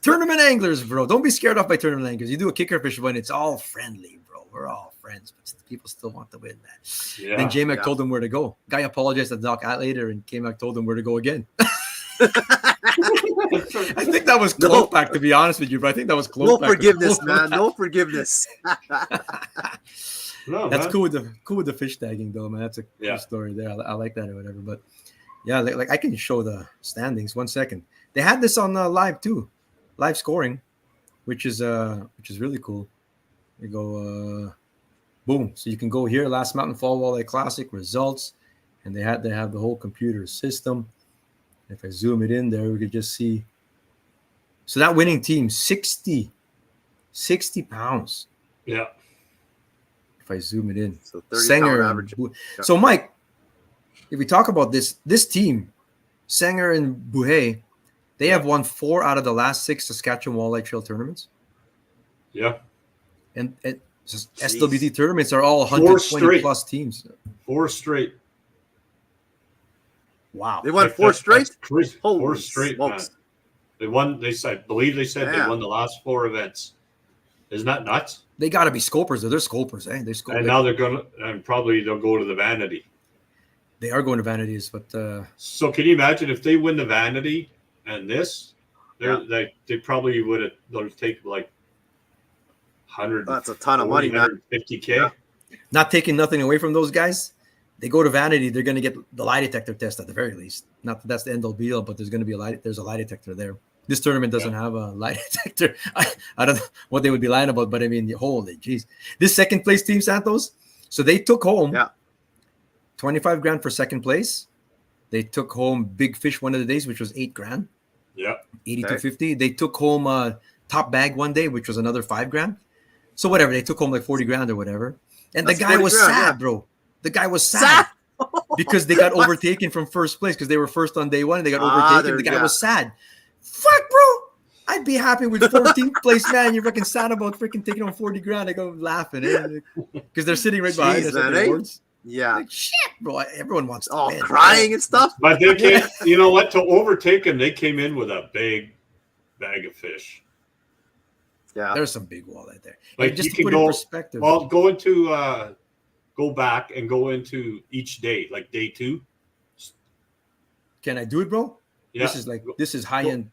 tournament anglers, bro, don't be scared off by tournament anglers. You do a kicker fish when it's all friendly, bro. We're all friends, but people still want to win, man. Yeah, then J-Mac told him where to go. Guy apologized to Doc later, and K-Mac told him where to go again. I think that was Klopak, to be honest with you, but I think that was Klopak. No forgiveness, man. No forgiveness. No, that's cool with the fish tagging, though, man. That's a cool story there. I like that or whatever. But yeah, like I can show the standings. 1 second. They had this on live too, live scoring, which is really cool. We go, boom. So you can go here, Last Mountain Fall Walleye Classic results, and they have the whole computer system. If I zoom it in there, we could just see. So that winning team, 60 pounds. Yeah. If I zoom it in. So 30 Sanger average. So Mike, if we talk about this team, Sanger and Buhay, they have won 4 out of the last 6 Saskatchewan Walleye Trail tournaments. Yeah. And SWT tournaments are all 120 plus teams. 4 straight. Wow. They won 4 straight? 4 straight, smokes. Man. They won, I believe they said they won the last 4 events. Isn't that nuts? They got to be scopers. They're scopers, eh? They're scopers. And now they're going to, and probably they'll go to the Vanity. They are going to Vanities, but... So can you imagine if they win the Vanity and this? They probably they'll take like 100. That's a ton of money, man. 150K. Yeah. Not taking nothing away from those guys. They go to Vanity, they're going to get the lie detector test at the very least. Not that that's the end all be all, but there's going to be there's a lie detector there. This tournament doesn't have a lie detector. I don't know what they would be lying about, but I mean, holy jeez. This second place team, Santos, so they took home 25 grand for second place. They took home Big Fish one of the days, which was 8 grand. Yeah. 82.50. They took home Top Bag one day, which was another 5 grand. So whatever, they took home like 40 grand or whatever. And the guy was sad, bro. The guy was sad. Because they got overtaken from first place because they were first on day 1 and they got overtaken. The guy was sad. Fuck, bro. I'd be happy with 14th place, man. You're fucking sad about freaking taking on 40 grand. I go laughing because they're sitting right behind us at the awards. Yeah. Like, shit, bro. Everyone wants to win, crying and stuff. But they came, you know what? To overtake them, they came in with a big bag of fish. Yeah. There's some big walleye there. Like just you to can put go, in perspective. well, go back and go into each day, like day 2. Can I do it, bro? Yeah. This is high end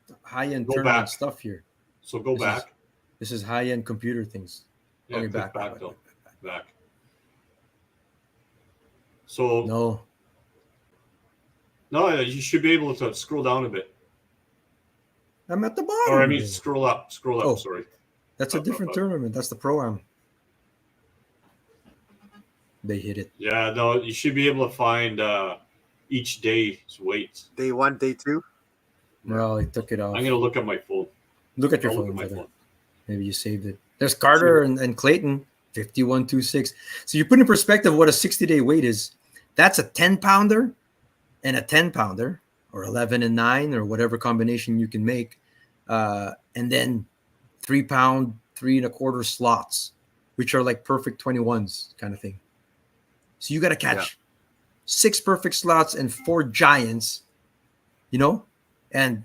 tournament stuff here. So go back. This is high end computer things. Yeah, back. So no, you should be able to scroll down a bit. I'm at the bottom. Or I mean, scroll up. Oh, sorry. That's a different tournament. That's the pro-am. They hit it. Yeah, no, you should be able to find each day's weights. Day 1, day 2. Well, they took it off. I'm gonna look at my phone. Look at your phone. Maybe you saved it. There's Carter and Clayton, 51.26. So you put in perspective what a 60-day weight is. That's a 10-pounder and a 10-pounder, or 11 and 9, or whatever combination you can make, and then 3-pound, 3 1/4 slots. which are like perfect 21s kind of thing. So you got to catch 6 perfect slots and 4 giants, you know, and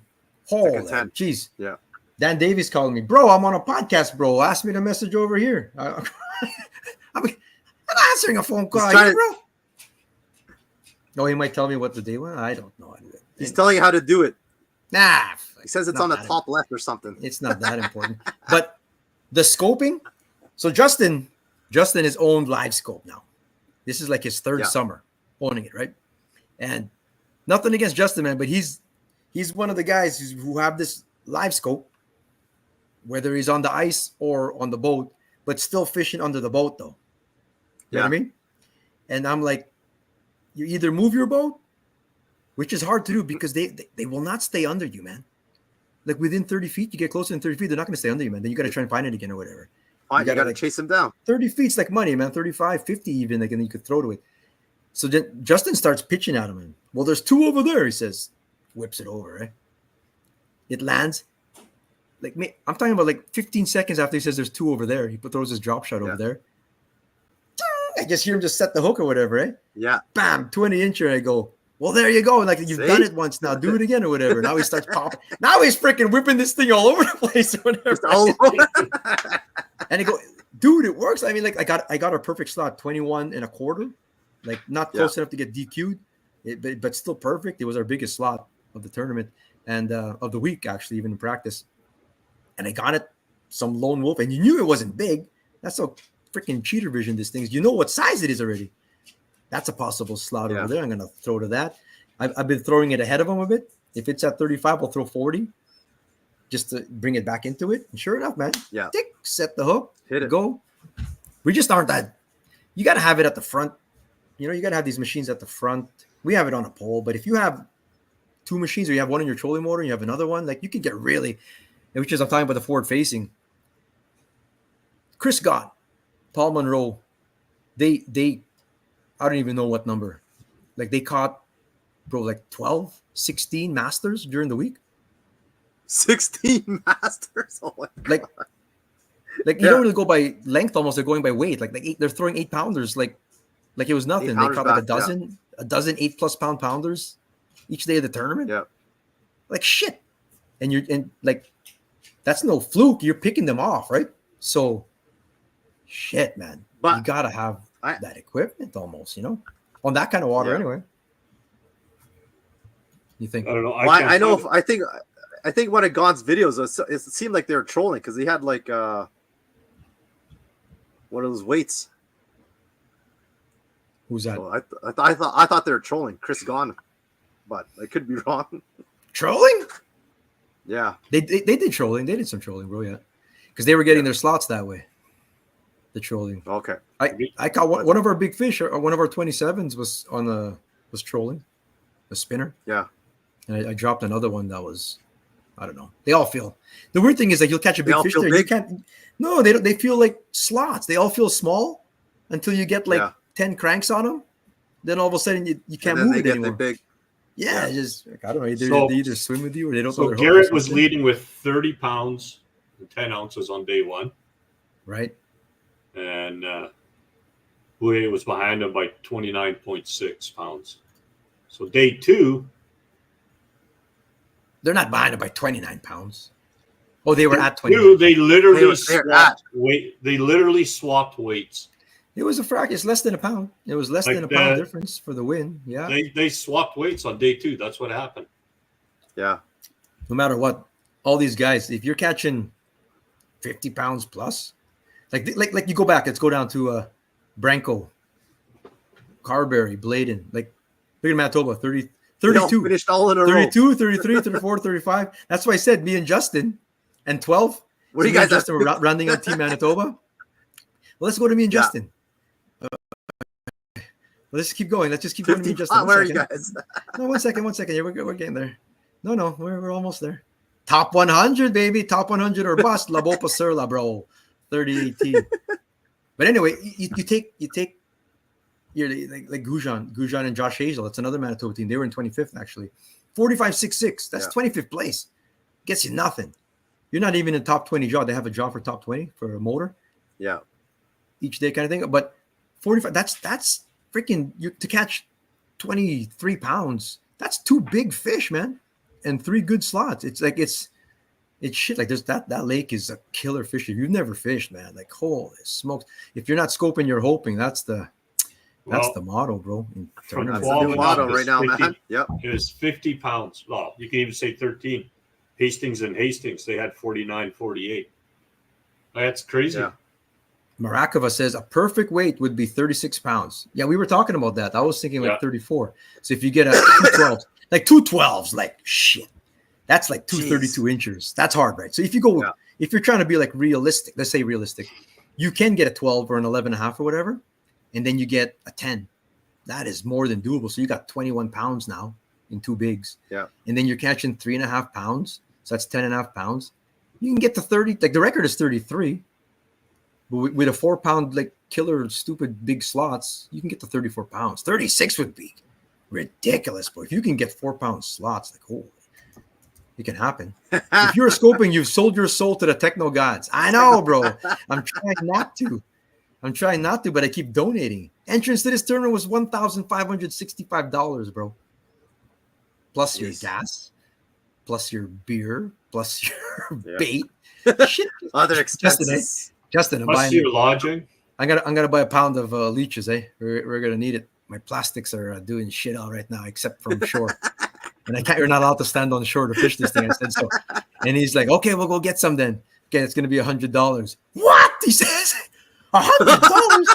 geez. Yeah. Dan Davies calling me, bro. I'm on a podcast, bro. Ask me to message over here. I'm answering a phone call, bro. No, he might tell me what to do. Well, I don't know. He's telling you how to do it. Nah. He says it's on the top left or something. It's not that important. But the scoping. So Justin is owned live scope now. This is like his 3rd summer owning it, right? And nothing against Justin, man, but he's one of the guys who have this live scope, whether he's on the ice or on the boat, but still fishing under the boat, though. You know what I mean? And I'm like, you either move your boat, which is hard to do because they will not stay under you, man. Like within 30 feet, you get closer than 30 feet, they're not going to stay under you, man. Then you got to try and find it again or whatever. You got to chase them down. 30 feet's like money, man. 35, 50 even, like, and then you could throw to it. So then Justin starts pitching at him. And, well, there's 2 over there, he says. Whips it over, right? It lands. Like me, I'm talking about like 15 seconds after he says there's 2 over there. He throws his drop shot over there. I just hear him just set the hook or whatever, right? Yeah. Bam, 20-incher. I go, well, there you go. Like, you've done it once now. Do it again or whatever. Now he starts popping. Now he's freaking whipping this thing all over the place or whatever. And I go, dude, it works. I mean, like, I got a perfect slot, 21 and a quarter. Like, not close enough to get DQ'd, but still perfect. It was our biggest slot of the tournament and of the week, actually, even in practice. And I got it, some lone wolf. And you knew it wasn't big. That's how freaking cheater vision this thing is. You know what size it is already. That's a possible slot over there. I'm going to throw to that. I've been throwing it ahead of him a bit. If it's at 35, I'll throw 40 just to bring it back into it. And sure enough, man, tick, set the hook, hit it, go. We just aren't that. You got to have it at the front. You know, you got to have these machines at the front. We have it on a pole, but if you have 2 machines or you have one in your trolling motor and you have another one, like you can get really, which is I'm talking about the forward facing. Chris Gott, Paul Monroe, they I don't even know what number. Like they caught, bro, like 12, 16 masters during the week. 16 masters? Oh my God. Like you don't really go by length almost, they're going by weight. Like they're throwing 8-pounders like it was nothing. They caught like a dozen 8+ pound pounders each day of the tournament. Yeah. Like shit. And like that's no fluke. You're picking them off, right? So shit, man. But you gotta have that equipment almost, you know, on that kind of water anyway. You think? I don't know. I think one of God's videos, it seemed like they were trolling because he had like one of those weights. Who's that? So I thought they were trolling Chris Gone, but I could be wrong. Trolling? Yeah, they did trolling. They did some trolling, bro. Yeah, because they were getting their slots that way. The trolling. Okay. I caught one of our big fish, or one of our 27s was trolling, a spinner. Yeah. And I dropped another one that was, I don't know. They all feel. The weird thing is like you'll catch a big fish there. You can't. No, they don't. They feel like slots. They all feel small until you get like 10 cranks on them. Then all of a sudden you can't move it anymore. Big. Yeah, just I don't know. They either swim with you or they don't. So Garrett was leading with 30 pounds and 10 ounces on day 1. Right. And Bouye was behind him by 29.6 pounds. So day 2. They're not behind him by 29 pounds. Oh, they were at 29. They literally swapped weight. They literally swapped weights. It was a frac. It's less than a pound. It was less than a pound difference for the win. Yeah. They swapped weights on day 2. That's what happened. Yeah. No matter what, all these guys, if you're catching 50 pounds plus, like you go back, let's go down to Branco, Carberry, Bladen. Like look at Manitoba, 32. Finished all in a 32, row. 33, 34, 35. That's why I said me and Justin and 12. What do you guys Justin were rounding out Team Manitoba? Well, let's go to me and Justin. Let's keep going. Let's just keep going to me and Justin. Where are you guys? No, one second. Yeah, we're getting there. No, we're almost there. Top 100, baby. Top 100 or bust. La Bopa Surla, bro. 30-18. But anyway, you take you're like Goujon and Josh Hazel. That's another Manitoba team. They were in 25th actually. 45.66. That's 25th place. Gets you nothing. You're not even in top 20 jaw. They have a jaw for top 20 for a motor. Yeah. each day kind of thing. But 45, that's freaking to catch 23 pounds. That's 2 big fish, man, and 3 good slots. It's like it's shit. Like there's that lake is a killer fish. If you've never fished, man, like holy smokes. If you're not scoping, you're hoping. That's the motto, bro. From That's 12 the new and motto up right is now, 50 man. Yep. It was 50 pounds. Well, you can even say 13. Hastings, they had 49, 48. That's crazy. Yeah. Marakova says a perfect weight would be 36 pounds. Yeah, we were talking about that. I was thinking like 34. So if you get a 212, like 212s, like shit, that's like 232 inches. That's hard, right? So if you go, if you're trying to be like realistic, let's say realistic, you can get a 12 or an 11 and a half or whatever, and then you get a 10. That is more than doable. So you got 21 pounds now in 2 bigs. Yeah. And then you're catching 3.5 pounds. So that's 10.5 pounds. You can get to 30. Like the record is 33. But with a 4-pound, like killer, stupid big slots, you can get to 34 pounds. 36 would be ridiculous. But if you can get 4-pound slots, like, holy, it can happen. If you're scoping, you've sold your soul to the techno gods. I know, bro. I'm trying not to, but I keep donating. Entrance to this tournament was $1,565, bro. Plus your gas, plus your beer, plus your bait. Shit. Other expenses. Justin, I'm Plus buying your lodging. I'm gonna buy a pound of leeches, eh? We're gonna need it. My plastics are doing shit all right now, except from shore. And you're not allowed to stand on shore to fish this thing. I said so. And he's like, okay, we'll go get some then. Okay, it's gonna be $100. What? He says $100?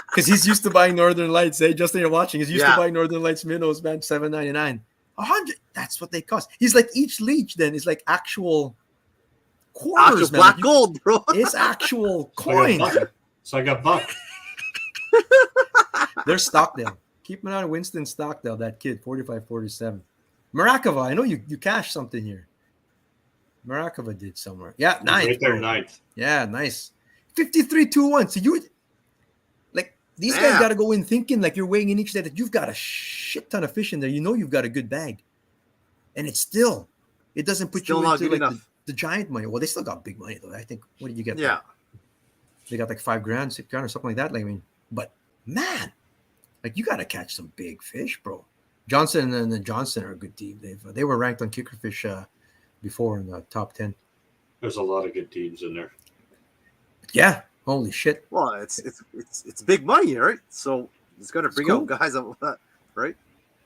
Because he's used to buying Northern Lights. Hey, Justin, you're watching. He's used to buying Northern Lights minnows, man, $7.99. $100. That's what they cost. He's like, each leech then is like actual quarters, actual man. black gold, bro. It's actual coin. So I got buck. There's Stockdale. Keep an eye on Winston Stockdale, that kid, 45-47. Marakova, I know you cashed something here. Marakova did somewhere. Yeah, ninth. Right there, ninth. Yeah, nice. 53-2-1. So you like these guys got to go in thinking like you're weighing in each day that you've got a shit ton of fish in there. You know you've got a good bag, and it doesn't put you into like the giant money. Well, they still got big money though. I think. What did you get? Yeah, they got like $5,000, $6,000 or something like that. Like, I mean, but man, like you got to catch some big fish, bro. Johnson and the Johnson are a good team. They were ranked on Kickerfish before in the top 10. There's a lot of good teams in there. Yeah, holy shit. Well, it's big money, right? So it's gonna bring out guys up, right?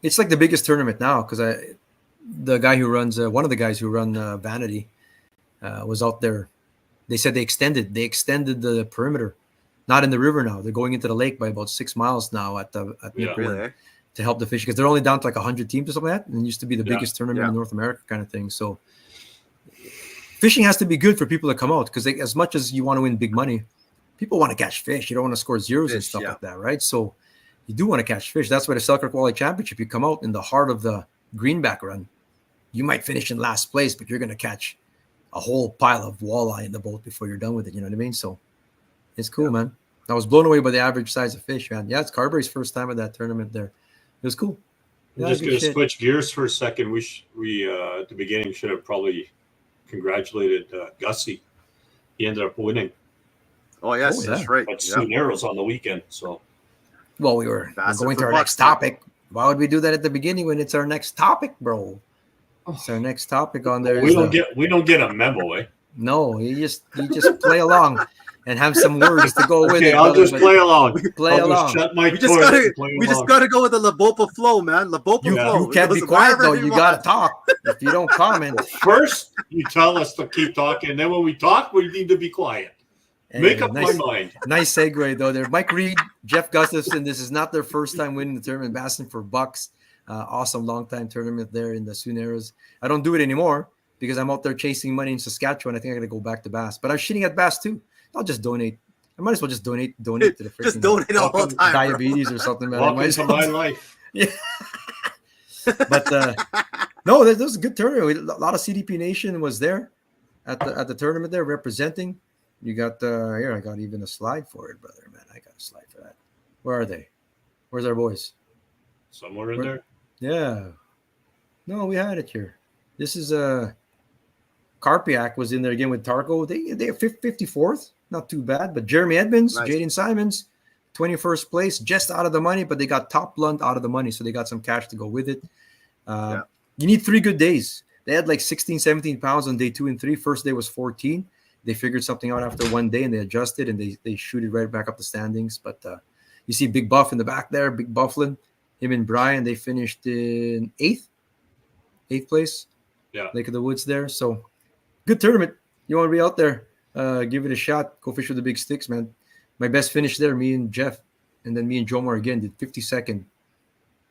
It's like the biggest tournament now because the guy who runs one of the guys who run Vanity was out there. They said they extended the perimeter, not in the river now. They're going into the lake by about 6 miles now at Nipper to help the fish because they're only down to like 100 teams or something like that, and it used to be the biggest tournament in North America kind of thing. So fishing has to be good for people to come out because as much as you want to win big money, people want to catch fish. You don't want to score zeros and stuff like that, right? So you do want to catch fish. That's why the Selkirk Walleye Championship, you come out in the heart of the greenback run. You might finish in last place, but you're going to catch a whole pile of walleye in the boat before you're done with it. You know what I mean? So it's cool, man. I was blown away by the average size of fish, man. Yeah, it's Carberry's first time at that tournament there. It was cool. I'm just going to switch gears for a second. We at the beginning should have probably congratulated Gussie. He ended up winning. Oh, yes, that's right. But Sioux Arrows on the weekend. So, well, we're going to our next topic. Why would we do that at the beginning when it's our next topic, bro? It's our next topic on there. We don't get a memo, eh? No, you just play along and have some words to go with it. I'll just play along. We just gotta go with the Labopa flow, man. Labopa flow. You can't be quiet though. You gotta talk. If you don't comment, first you tell us to keep talking, and then when we talk, we need to be quiet. Make up my mind. Nice segue though. There, Mike Reed, Jeff Gustafson. This is not their first time winning the tournament. Bassin for bucks. Awesome long time tournament there in the Sioux Narrows. I don't do it anymore because I'm out there chasing money in Saskatchewan. I think I got to go back to Bass, but I'm shitting at Bass too. I'll just donate. I might as well just donate to the freaking just donate all the time, diabetes or something. Man. Welcome to my life. Yeah. But no, that was a good tournament. A lot of CDP Nation was there at the tournament there representing. You got here. I got even a slide for it, brother. Man, I got a slide for that. Where are they? Where's our boys? Somewhere in there. Yeah. No, we had it here. This is Karpiak was in there again with Tarko. They are 54th. not too bad. But Jeremy Edmonds, Nice. Jaden Simons, 21st place, just out of the money, but they got top blunt out of the money, so they got some cash to go with it. You need 3 good days. They had like 16, 17 pounds on day 2 and 3. First day was 14. They figured something out after one day, and they adjusted, and they shoot it right back up the standings. But you see Big Buff in the back there, Big Bufflin. Him and Brian, they finished in 8th place. Yeah. Lake of the Woods there. So good tournament. You want to be out there, give it a shot. Go fish with the big sticks, man. My best finish there, me and Jeff, and then me and Jomar again did 52nd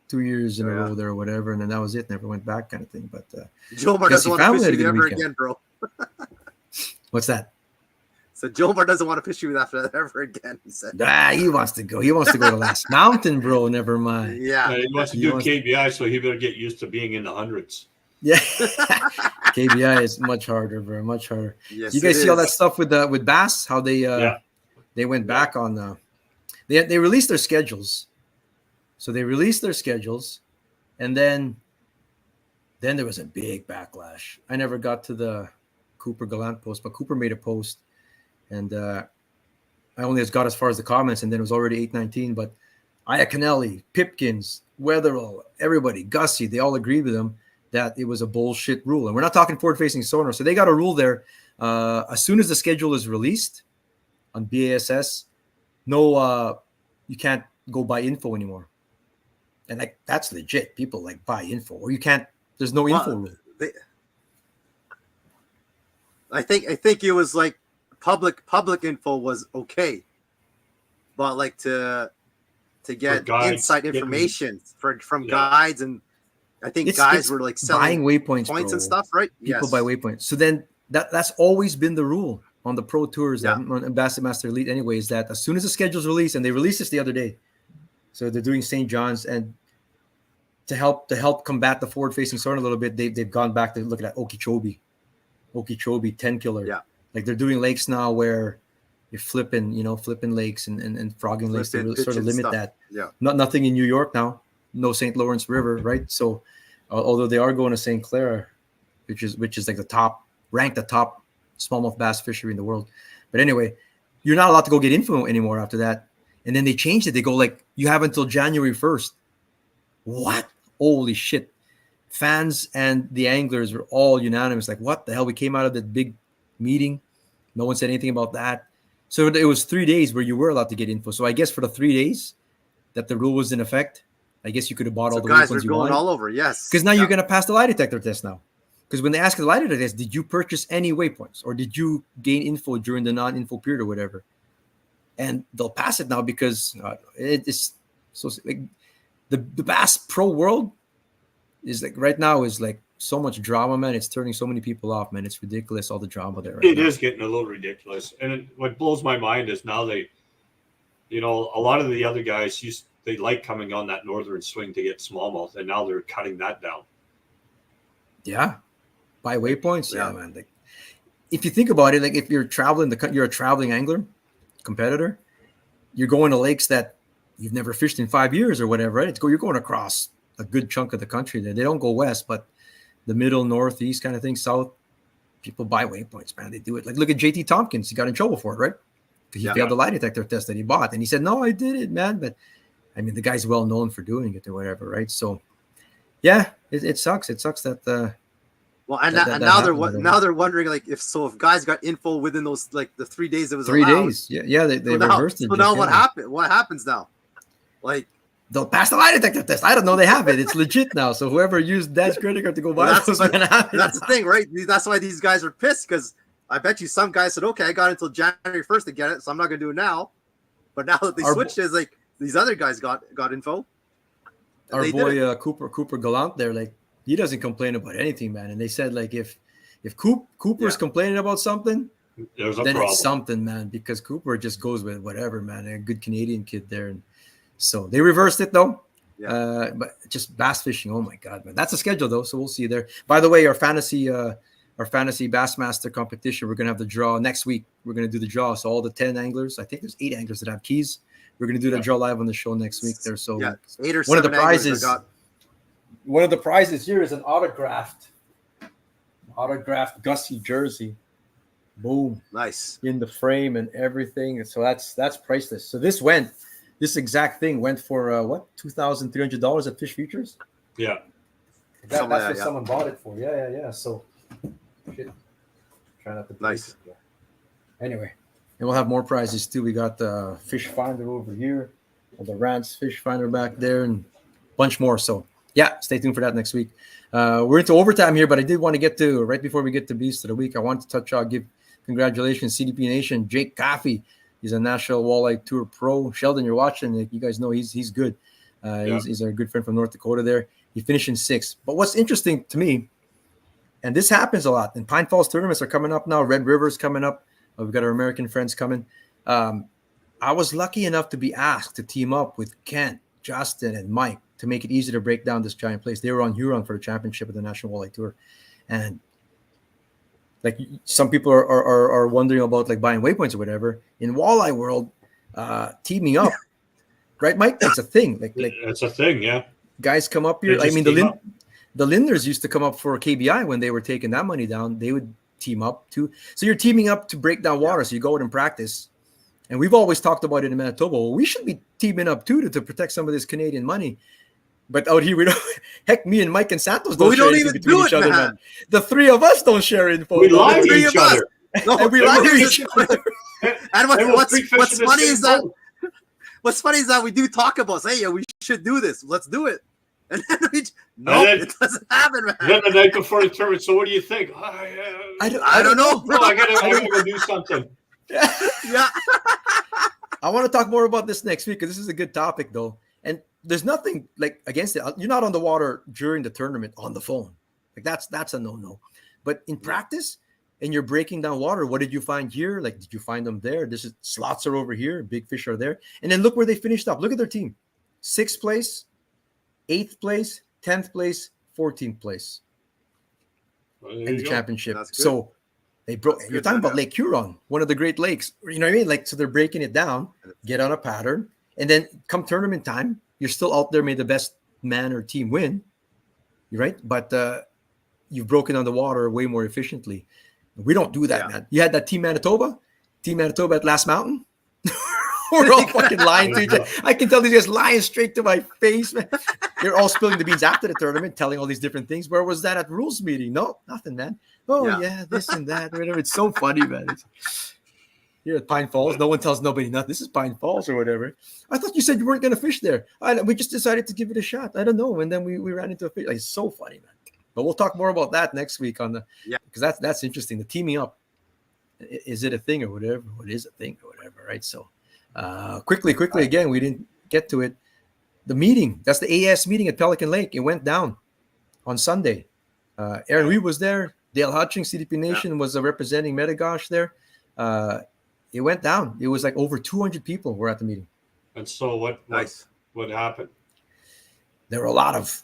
2 years in a row there or whatever, and then that was it. Never went back kind of thing. But Jomar doesn't want to fish with you ever again, bro. What's that? So Jomar doesn't want to fish you with after that ever again, he said. He wants to go. He wants to go to Last Mountain, bro. Never mind. Yeah. He wants to do KBI, so he better get used to being in the hundreds. Yeah. KBI is much harder, bro. Much harder. Yes, you guys see all that stuff with bass? How they they went back on they released their schedules. So they released their schedules, and then there was a big backlash. I never got to the Cooper Gallant post, but Cooper made a post, and I only got as far as the comments, and then it was already 8:19. But Iaconelli, Pipkins, Weatherall, everybody, Gussie, they all agreed with him that it was a bullshit rule. And we're not talking forward-facing sonar. So they got a rule there. As soon as the schedule is released on BASS, you can't go buy info anymore. And like that's legit. People like buy info, or you can't. There's no info rule. I think it was like public info was okay, but like to get inside information from guides, and I think guys were like selling buying waypoints points and stuff, right? People buy waypoints. So then that's always been the rule on the pro tours, on Bassmaster Elite anyway, is that as soon as the schedule's released, and they released this the other day, so they're doing St. John's, and to help combat the forward-facing sonar a little bit, they've gone back to looking at Okeechobee 10 killer. Yeah. Like they're doing lakes now where you're flipping lakes and frogging lakes to really sort of limit that. Yeah. Nothing in New York now. No St. Lawrence River, right? So although they are going to St. Clair, which is like the top smallmouth bass fishery in the world. But anyway, you're not allowed to go get info anymore after that. And then they changed it. They go like, you have until January 1st. What? Holy shit. Fans and the anglers were all unanimous. Like, what the hell? We came out of that big meeting. No one said anything about that. So it was 3 days where you were allowed to get info. So I guess for the 3 days that the rule was in effect, I guess you could have bought all the guys ones are you going wanted. all over, yes. Because now you're going to pass the lie detector test now. Because when they ask the lie detector test, did you purchase any waypoints, or did you gain info during the non-info period or whatever? And they'll pass it now because it is so like the Bass Pro world is like right now is like so much drama, man. It's turning so many people off, man. It's ridiculous, all the drama there. It is getting a little ridiculous. And what blows my mind is now a lot of the other guys they like coming on that northern swing to get smallmouth, and now they're cutting that down. Yeah, buy waypoints. Yeah, man. Like, if you think about it, like if you're traveling, you're a traveling angler, competitor, you're going to lakes that you've never fished in 5 years or whatever, right? You're going across a good chunk of the country there. They don't go west, but the middle, northeast kind of thing, south, people buy waypoints, man. They do it. Like, look at JT Tompkins. He got in trouble for it, right? Because he failed the lie detector test that he bought. And he said, no, I did it, man. But I mean, the guy's well known for doing it or whatever, right? So yeah, it sucks. It sucks that now they're wondering like if guys got info within those like the 3 days it was 3 allowed. days. Yeah, they reversed it. So now what happened? What happens now? Like they'll pass the lie detector test. I don't know. They have it. It's legit now. So whoever used Dad's credit card to go buy those, that's the thing, right? That's why these guys are pissed, because I bet you some guys said, okay, I got until January 1st to get it, so I'm not going to do it now. But now that they switched, it's like these other guys got info. Our boy Cooper Gallant there, like he doesn't complain about anything, man. And they said like if Cooper's complaining about something, then problem. It's something, man, because Cooper just goes with whatever, man. A good Canadian kid there, and so they reversed it though. Yeah. But just bass fishing, oh my god, man, that's a schedule though, so we'll see there. By the way, our fantasy Bassmaster competition, we're gonna have the draw next week. We're gonna do the draw, so all the 10 anglers, I think there's 8 anglers that have keys. We're gonna do that draw live on the show next week there. So 8 or 7 one of the prizes. One of the prizes here is an autographed Gussie jersey Boom. Nice. In the frame and everything. So that's priceless. So this exact thing went for what, $2,300 at Fish Futures? Yeah. That's what someone bought it for. Yeah. So shit. Try not to break Nice. it. Yeah. Anyway, and we'll have more prizes too. We got the fish finder over here, and the Rance fish finder back there, and a bunch more. So yeah, stay tuned for that next week. We're into overtime here, but I did want to get to, right before we get to Beast of the Week, I want to touch on, give congratulations, CDP Nation, Jake Coffey. He's a National Walleye Tour pro. Sheldon, you're watching. You guys know he's good. He's a good friend from North Dakota there. He finished in 6th. But what's interesting to me, and this happens a lot, and Pine Falls tournaments are coming up now. Red River's coming up. We've got our American friends coming. I was lucky enough to be asked to team up with Kent, Justin, and Mike to make it easy to break down this giant place. They were on Huron for the championship of the National Walleye Tour. And like some people are wondering about like buying waypoints or whatever. In walleye world, teaming up, right, Mike? It's a thing. Like it's a thing, yeah. Guys come up here. I mean, the Linders used to come up for KBI when they were taking that money down. They would team up too. So you're teaming up to break down water. So you go out and practice. And we've always talked about it in Manitoba. Well, we should be teaming up too to protect some of this Canadian money. But out here, we don't. Heck, me and Mike and Santos don't share info between each other, man. The three of us don't share info. We lie to each other. And we lie to each other. And what's funny is that we do talk about, say, yeah, we should do this. Let's do it. And then it doesn't happen, man. Then the night before the tournament, so what do you think? I don't know. No, I gotta go do something. Yeah. I want to talk more about this next week because this is a good topic, though. And there's nothing like against it. You're not on the water during the tournament on the phone. Like that's a no-no. But in practice, and you're breaking down water, what did you find here? Like, did you find them there? Slots are over here, big fish are there. And then look where they finished up. Look at their team. 6th place, 8th place, 10th place, 14th place in the championship. So they broke. You're talking about Lake Huron, one of the Great Lakes. You know what I mean? Like, so they're breaking it down, get on a pattern, and then come tournament time, you're still out there, may the best man or team win. You're right, but you've broken on the water way more efficiently. We don't do that, man. You had that Team Manitoba at Last Mountain. We're all fucking lying to each other. I can tell these guys lying straight to my face, man. They're all spilling the beans after the tournament, telling all these different things. Where was that at rules meeting? No, nothing, man. Oh, yeah, this and that. Whatever. It's so funny, man. Here at Pine Falls, no one tells nobody nothing. This is Pine Falls or whatever. I thought you said you weren't going to fish there. We just decided to give it a shot. I don't know. And then we ran into a fish. Like, it's so funny, man. But we'll talk more about that next week because that's interesting. The teaming up. Is it a thing or whatever? What is a thing or whatever, right? So quickly again, we didn't get to it. The meeting, that's the AS meeting at Pelican Lake. It went down on Sunday. Aaron Reed was there. Dale Hutchings, CDP Nation, was representing Metagosh there. It went down. It was like over 200 people were at the meeting. And so what happened? There were a lot of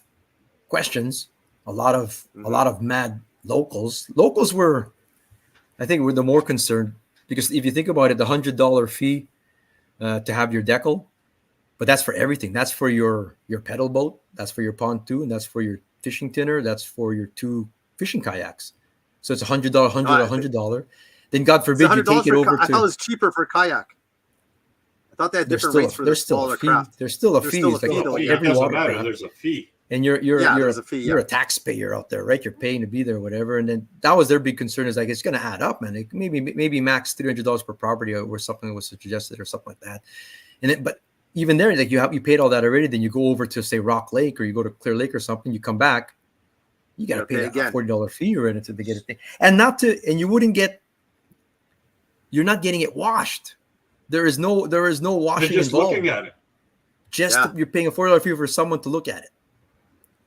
questions, a lot of mad locals. Locals were, I think, were the more concerned because if you think about it, the $100 fee to have your decal, but that's for everything. That's for your pedal boat. That's for your pontoon. That's for your fishing tinner. That's for your 2 fishing kayaks. So it's $100, $100. Then God forbid you take it over to. I thought it was cheaper for kayak. I thought they had different rates for the smaller craft. There's still a fee. Every watercraft. There's a fee. And you're a taxpayer out there, right? You're paying to be there, whatever. And then that was their big concern is like it's going to add up, man. Maybe max $300 per property or something was suggested or something like that. And then, but even there, like you paid all that already. Then you go over to say Rock Lake or you go to Clear Lake or something. You come back, you got to pay a $40 fee or anything to get it. And you wouldn't get. You're not getting it washed. There is no washing You're just involved. looking at it. You're paying a $40 fee for someone to look at it.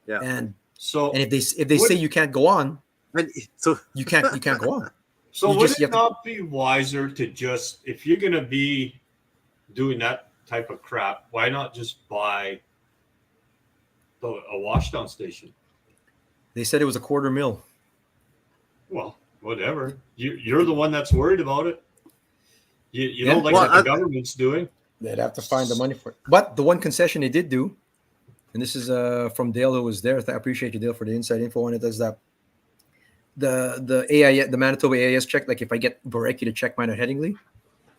Yeah. And if they say you can't go on, so you can't go on. So would it not be wiser to just, if you're going to be doing that type of crap, why not just buy a washdown station? They said it was $250,000. Well, whatever. You're the one that's worried about it. You don't like what the government's doing. They'd have to find the money for it. But the one concession they did do, and this is from Dale who was there. I appreciate you, Dale, for the inside info on it. Is that the AIS, the Manitoba AIS check. Like if I get Boreki to check mine at Headingley,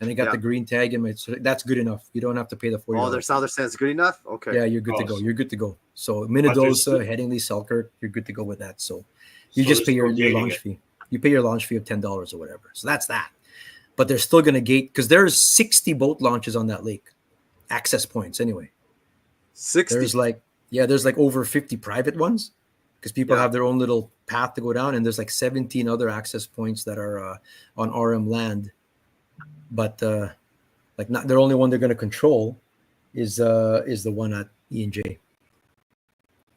and I got the green tag in my, so that's good enough. You don't have to pay the $40. Oh, their Souther says good enough. Okay. Yeah, you're good to go. You're good to go. So Minnedosa, Headingley, Selkirk, you're good to go with that. So you just pay your launch fee. You pay your launch fee of $10 or whatever. So that's that. But they're still going to gate because there's 60 boat launches on that lake, access points anyway. 60. There's like over 50 private ones because people have their own little path to go down, and there's like 17 other access points that are on RM land. But not the only one they're going to control is the one at E&J.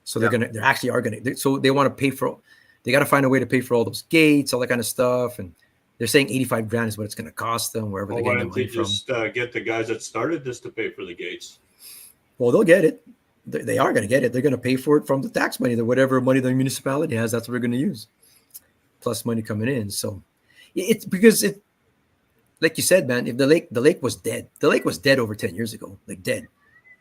So they actually are going to. So they want to pay for. They got to find a way to pay for all those gates, all that kind of stuff, and they're saying $85,000 is what it's going to cost them wherever they're getting the money from. Just get the guys that started this to pay for the gates? Well, they'll get it. They are going to get it. They're going to pay for it from the tax money, whatever money the municipality has. That's what we're going to use, plus money coming in. So it's because it, like you said, man. If the lake was dead, the lake was dead over 10 years ago, like dead.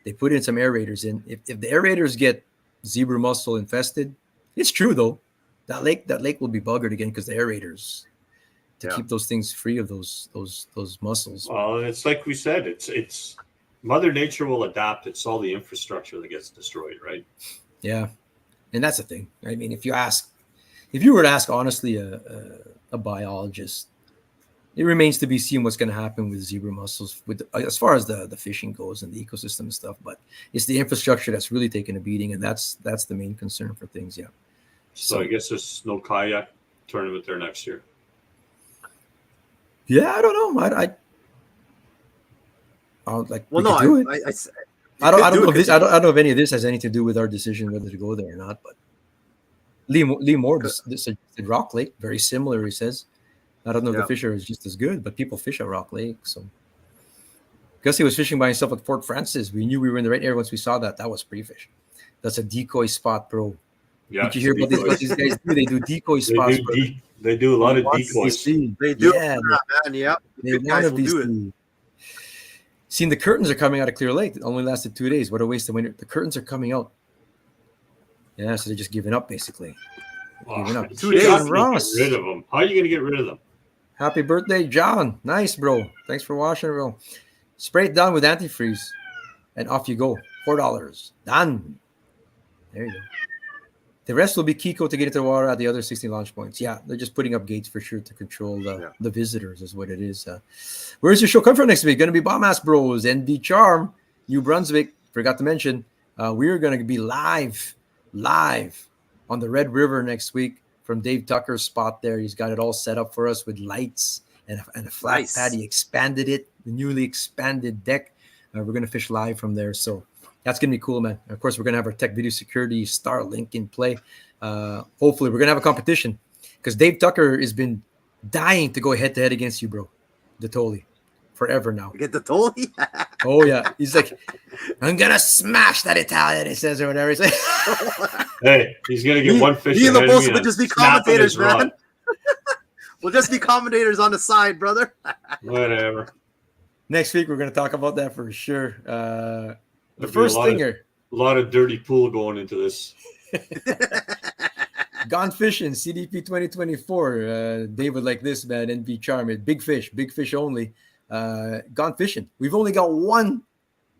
They put in some aerators in. If the aerators get zebra mussel infested, it's true though. That lake will be buggered again because the aerators to keep those things free of those mussels. Well, it's like we said, it's Mother Nature will adapt. It's all the infrastructure that gets destroyed, right? Yeah, and that's the thing. I mean, if you were to ask honestly a biologist, it remains to be seen what's going to happen with zebra mussels, as far as the fishing goes and the ecosystem and stuff. But it's the infrastructure that's really taking a beating, and that's the main concern for things. Yeah. So I guess there's no kayak tournament there next year. Yeah, I don't know. I don't like. Well, no, do it. I don't know if this. I don't know if any of this has anything to do with our decision whether to go there or not. But Lee Moore suggested Rock Lake, very similar. He says, I don't know if the fisher is just as good, but people fish at Rock Lake. So Gussie was fishing by himself at Fort Francis. We knew we were in the right area once we saw that. That was pre-fish. That's a decoy spot, bro. Yeah, did you hear about this? What these guys do? They do decoy spots. They do a lot of decoys. They do. Yeah, man. Yeah. They guys will do it. Seen the curtains are coming out of Clear Lake. It only lasted 2 days. What a waste of winter. The curtains are coming out. Yeah, so they're just giving up basically. Giving up. 2 days. Ross. Get rid of them. How are you going to get rid of them? Happy birthday, John. Nice, bro. Thanks for watching, bro. Spray it down with antifreeze, and off you go. $4. Done. There you go. The rest will be Kiko to get into the water at the other 16 launch points. Yeah, they're just putting up gates for sure to control the visitors is what it is. Where's your show come from next week? Going to be Bomb Ass Bros, ND Charm, New Brunswick. Forgot to mention, we're going to be live on the Red River next week from Dave Tucker's spot there. He's got it all set up for us with lights and a flat pad. He expanded it, the newly expanded deck. We're going to fish live from there. So that's going to be cool, man. Of course, we're going to have our Tech Video Security Starlink in play. Hopefully, we're going to have a competition because Dave Tucker has been dying to go head-to-head against you, bro. The Toli. Forever now. Get the Toli? Oh, yeah. He's like, I'm going to smash that Italian, he says, or whatever. He's like, hey, he's going to get one fish. Me and the boss will just be commentators, man. We'll just be commentators on the side, brother. Whatever. Next week, we're going to talk about that for sure. The first stinger. A lot of dirty pool going into this. Gone fishing, CDP 2024. David like this, man. NB Charm. Big fish only. Gone fishing. We've only got one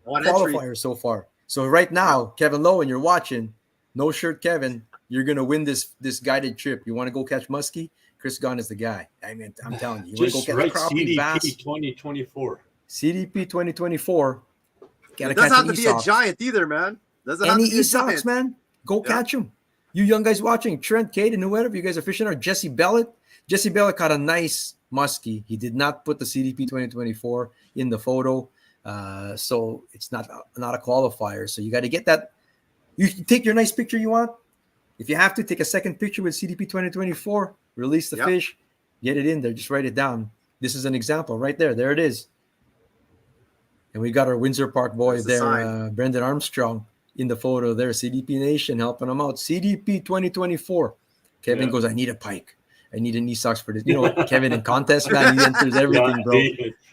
qualifier entry so far. So right now, Kevin Lowen, you're watching. No shirt, Kevin. You're gonna win this guided trip. You want to go catch muskie? Chris Gunn is the guy. I mean, I'm telling you. You just want to go catch crappie, CDP bass? 2024. CDP 2024. It doesn't have to be a giant either, man. Doesn't have to be a giant, man. Go catch them. You young guys watching, Trent, Kate, and whoever you guys are fishing are Jesse Bellett. Jesse Bellett caught a nice muskie. He did not put the CDP 2024 in the photo, so it's not a qualifier. So you got to get that. You take your nice picture you want. If you have to, take a second picture with CDP 2024. Release the fish, get it in there. Just write it down. This is an example right there. There it is. And we got our Windsor Park boy there, Brendan Armstrong, in the photo there. CDP Nation helping him out. CDP 2024. Kevin goes, I need a pike. I need a knee socks for this. You know what, Kevin in contest, man, he enters everything, bro.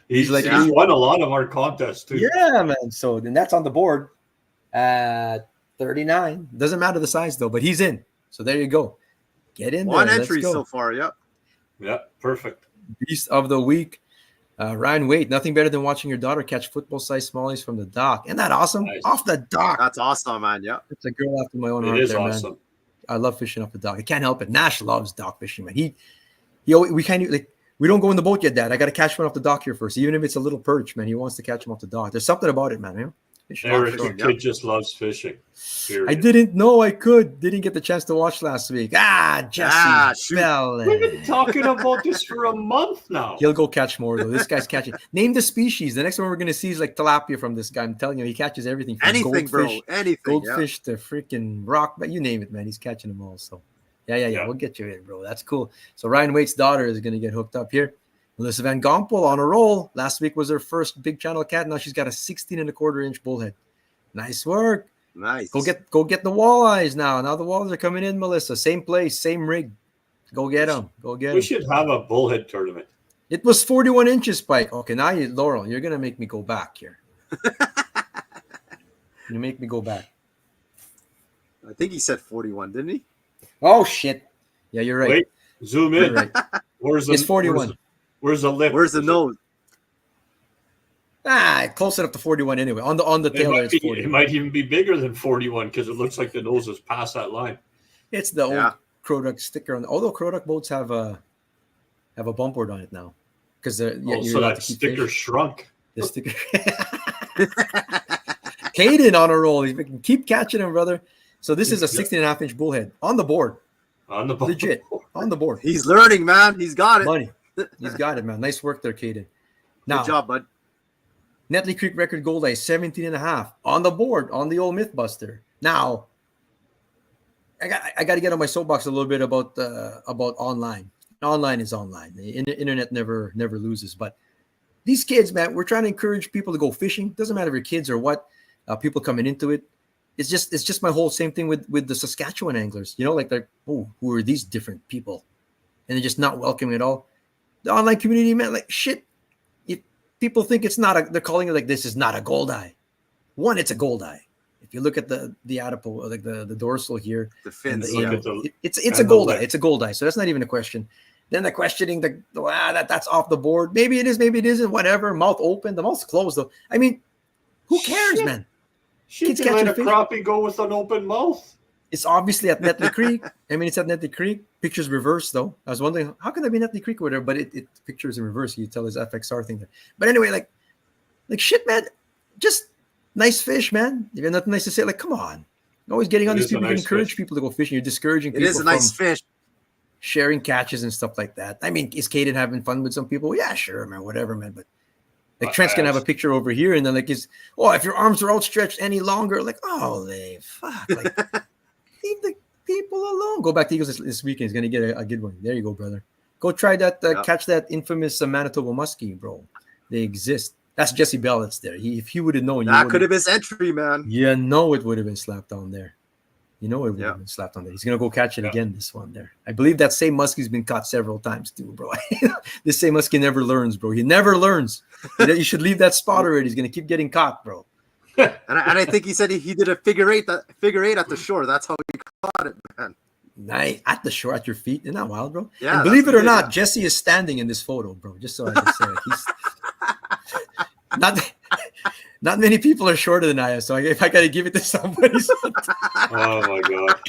He's won a lot of our contests, too. Yeah, man. So then that's on the board at 39. Doesn't matter the size, though, but he's in. So there you go. Get in One there. entry Let's go. so far. Yep. Yeah, perfect. Beast of the week. Ryan Waite, nothing better than watching your daughter catch football-sized smallies from the dock. Isn't that awesome? Nice. Off the dock. That's awesome, man. Yep. It's a girl after my own It heart is there, awesome. man. I love fishing off the dock. I can't help it. Nash loves dock fishing, man. We can't like we don't go in the boat yet, Dad. I got to catch one off the dock here first, even if it's a little perch, man. He wants to catch him off the dock. There's something about it, man. You know? Eric, the kid just loves fishing. Period. I didn't know I could. Didn't get the chance to watch last week. Jesse shoot. Bell. We've been talking about this for a month now. He'll go catch more, though. This guy's catching. Name the species. The next one we're going to see is like tilapia from this guy. I'm telling you, he catches everything. From Anything, goldfish, bro. Anything. Goldfish to freaking rock. But you name it, man. He's catching them all. So, yeah. We'll get you in, bro. That's cool. So Ryan Waite's daughter is going to get hooked up here. Melissa Van Gompel on a roll. Last week was her first big channel cat. Now she's got a 16.25-inch bullhead. Nice work. Nice. Go get the walleyes now. Now the walleyes are coming in, Melissa. Same place, same rig. Go get them. Go get them. We should have a bullhead tournament. It was 41 inches, Spike. Okay, now Laurel, you're gonna make me go back here. You make me go back. I think he said 41, didn't he? Oh shit. Yeah, you're right. Wait, zoom in. You're right. Where's the, It's 41. Where's the lip? Where's the nose? Close enough to 41 anyway. On the tail, it's 41. It might even be bigger than 41 because it looks like the nose is past that line. It's the old Crow Duck sticker on. Although Crow Duck boats have a bump board on it now, because So that sticker shrunk. The sticker. Caden on a roll. He can keep catching him, brother. So this is a 16.5-inch bullhead on the board. On the board. Legit on the board. He's learning, man. He's got it. Money. He's got it, man. Nice work there, Caden. Now, Good job, bud. Netley Creek record gold eye 17.5 on the board on the old Mythbuster. Now, I got to get on my soapbox a little bit about online. Online is online. The internet never loses. But these kids, man, we're trying to encourage people to go fishing. Doesn't matter if you're kids or what. People coming into it. It's just my whole same thing with the Saskatchewan anglers. You know, like they're who are these different people, and they're just not welcoming at all. The online community, man, like shit. People think it's not they're calling it like this is not a gold eye. One, it's a gold eye. If you look at the adipole, like the dorsal here, The fins. it's a gold eye. It's a gold eye. So that's not even a question. Then the questioning, that's off the board. Maybe it is, maybe it isn't. Whatever. Mouth open, the mouth's closed though. I mean, who cares, man? Kids let a crappie go with an open mouth. It's obviously at Netley Creek. I mean, it's at Netley Creek. Picture's reversed, though. I was wondering, how can that be Netley Creek or whatever? But it pictures in reverse. You tell his FXR thing there. But anyway, like shit, man. Just nice fish, man. You got nothing nice to say. Like, come on. You're always getting on these people. You encourage people to go fishing. You're discouraging people. It is a nice fish. Sharing catches and stuff like that. I mean, is Caden having fun with some people? Yeah, sure, man. Whatever, man. But like Trent's gonna have a picture over here, and then like if your arms are outstretched any longer, like fuck, like leave the people alone. Go back to Eagles this weekend. He's gonna get a good one. There you go, brother. Go try that. Catch that infamous Manitoba muskie, bro. They exist. That's Jesse Bell. That's there. If he would have known, that could have been his entry, man. You know it would have been slapped on there. You know it would have been slapped on there. He's gonna go catch it again. This one there. I believe that same muskie's been caught several times too, bro. This same muskie never learns, bro. He never learns. You should leave that spot already. He's gonna keep getting caught, bro. and I think he said he did a figure eight at the shore. That's how he caught it, man. Nice. At the shore, at your feet. Isn't that wild, bro? Yeah. And believe it or not, Jesse is standing in this photo, bro. Just so I can say it. He's not many people are shorter than I am. So if I got to give it to somebody. Oh my god.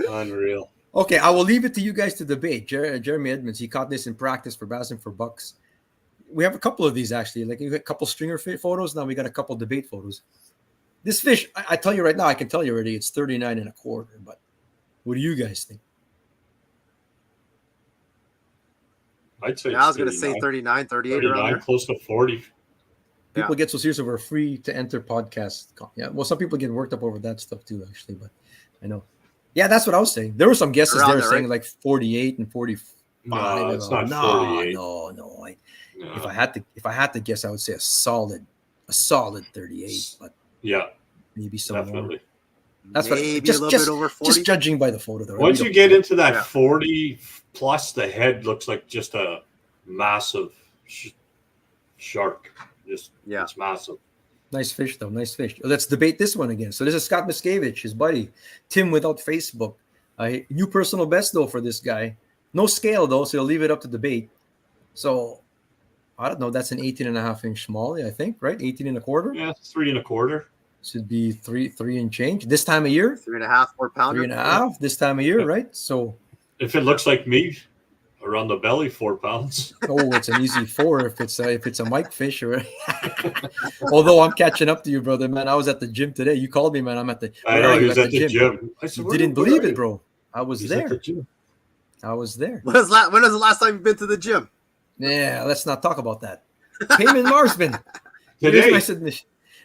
Unreal. Okay, I will leave it to you guys to debate. Jeremy Edmonds, he caught this in practice for bass and for bucks. We have a couple of these actually. Like you got a couple stringer photos. Now we got a couple debate photos. This fish, I tell you right now, I can tell you already, it's 39.25. But what do you guys think? I'd say I was going to say 39, 38 around there. Close to 40. People get so serious over a free to enter podcast. Yeah, well, some people get worked up over that stuff too, actually. But I know. Yeah, that's what I was saying. There were some guesses Around there there, saying right? like 48 and 45. No, it's not 48. No. If I had to guess, I would say a solid 38. But yeah, maybe some definitely. more. That's maybe what just, a little just, bit over 40. just judging by the photo though. Once you get into that 40 plus, the head looks like just a massive shark. It's massive. Nice fish, though. Nice fish. Let's debate this one again. So this is Scott Miscavige, his buddy, Tim without Facebook. New personal best though for this guy. No scale though, so he'll leave it up to debate. So I don't know. That's an 18.5-inch smallie, I think, right? 18 and a quarter. Yeah, 3 1/4. Should be three and change this time of year. 3.5, 4 pounder. 3.5 this time of year, right? So if it looks like me, around the belly, 4 pounds. Oh, it's an easy 4 if it's a Mike fish. Or although I'm catching up to you, brother, man. I was at the gym today. You called me, man. I'm at the. I know he was at the gym. I said, you didn't believe it, bro. I was there. I was there. When was the last time you've been to the gym? Yeah, let's not talk about that. Payman Marsman. Today. I said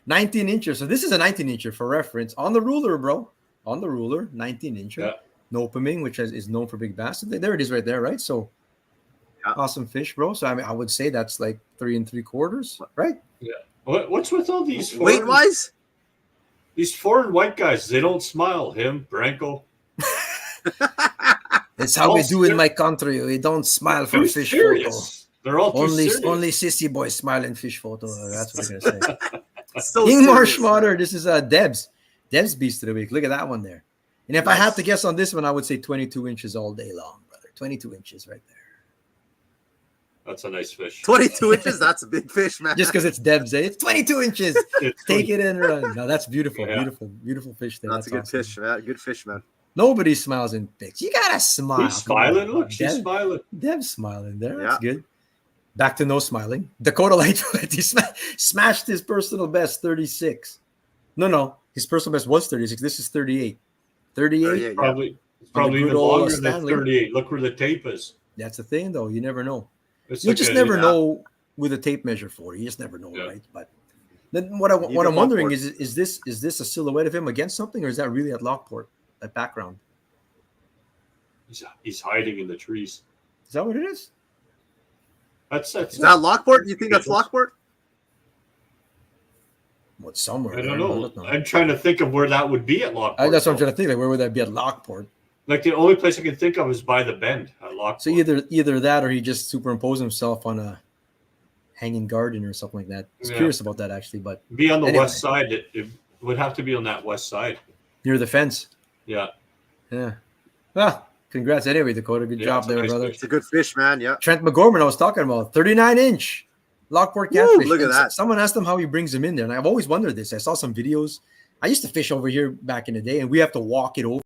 19 incher. So this is a 19 incher for reference on the ruler, bro. On the ruler, 19 incher. Yeah. Nopaming, which is known for big bass. There it is right there, right? So awesome fish, bro. So I mean, I would say that's like 3 3/4, right? Yeah. What's with all these weight wise? These foreign white guys, they don't smile. Him, Branko. That's how we do in my country. We don't smile for fish photo. They're all only sissy boys smile in fish photo. That's what I'm gonna say. So Ingmar Schmatter. This is Deb's Beast of the Week. Look at that one there. And if I had to guess on this one, I would say 22 inches all day long, brother. 22 inches right there. That's a nice fish. 22 inches? That's a big fish, man. Just because it's Deb's, eh? It's 22 inches. Take it and run. No, that's beautiful. Yeah. Beautiful fish there. That's a good fish, man. Good fish, man. Nobody smiles in pics. You gotta smile. He's smiling. Look, she's smiling. Deb's smiling there. That's good. Back to no smiling. Dakota Lightfoot. He smashed his personal best 36. No. His personal best was 36. This is 38. 38. Probably even longer than 38. Look where the tape is. That's the thing, though. You never know. It's you just never know with a tape measure for. You just never know, right? But then what I'm wondering is this a silhouette of him against something, or is that really at Lockport, that background? He's hiding in the trees. Is that what it is? That's is that Lockport? You think that's Lockport? What, somewhere? I don't know. I'm trying to think of where that would be at Lockport. That's what I'm trying to think. Like, where would that be at Lockport? Like, the only place I can think of is by the bend at Lockport. So either that, or he just superimposed himself on a hanging garden or something like that. I was curious about that, actually. But be on the west side. It would have to be on that west side, near the fence. Yeah. Well, congrats anyway, Dakota. Good job there, brother. It's a good fish, man. Yeah. Trent McGorman, I was talking about 39-inch Lockport catfish. Look at that. Someone asked him how he brings them in there, and I've always wondered this. I saw some videos. I used to fish over here back in the day, and we have to walk it over.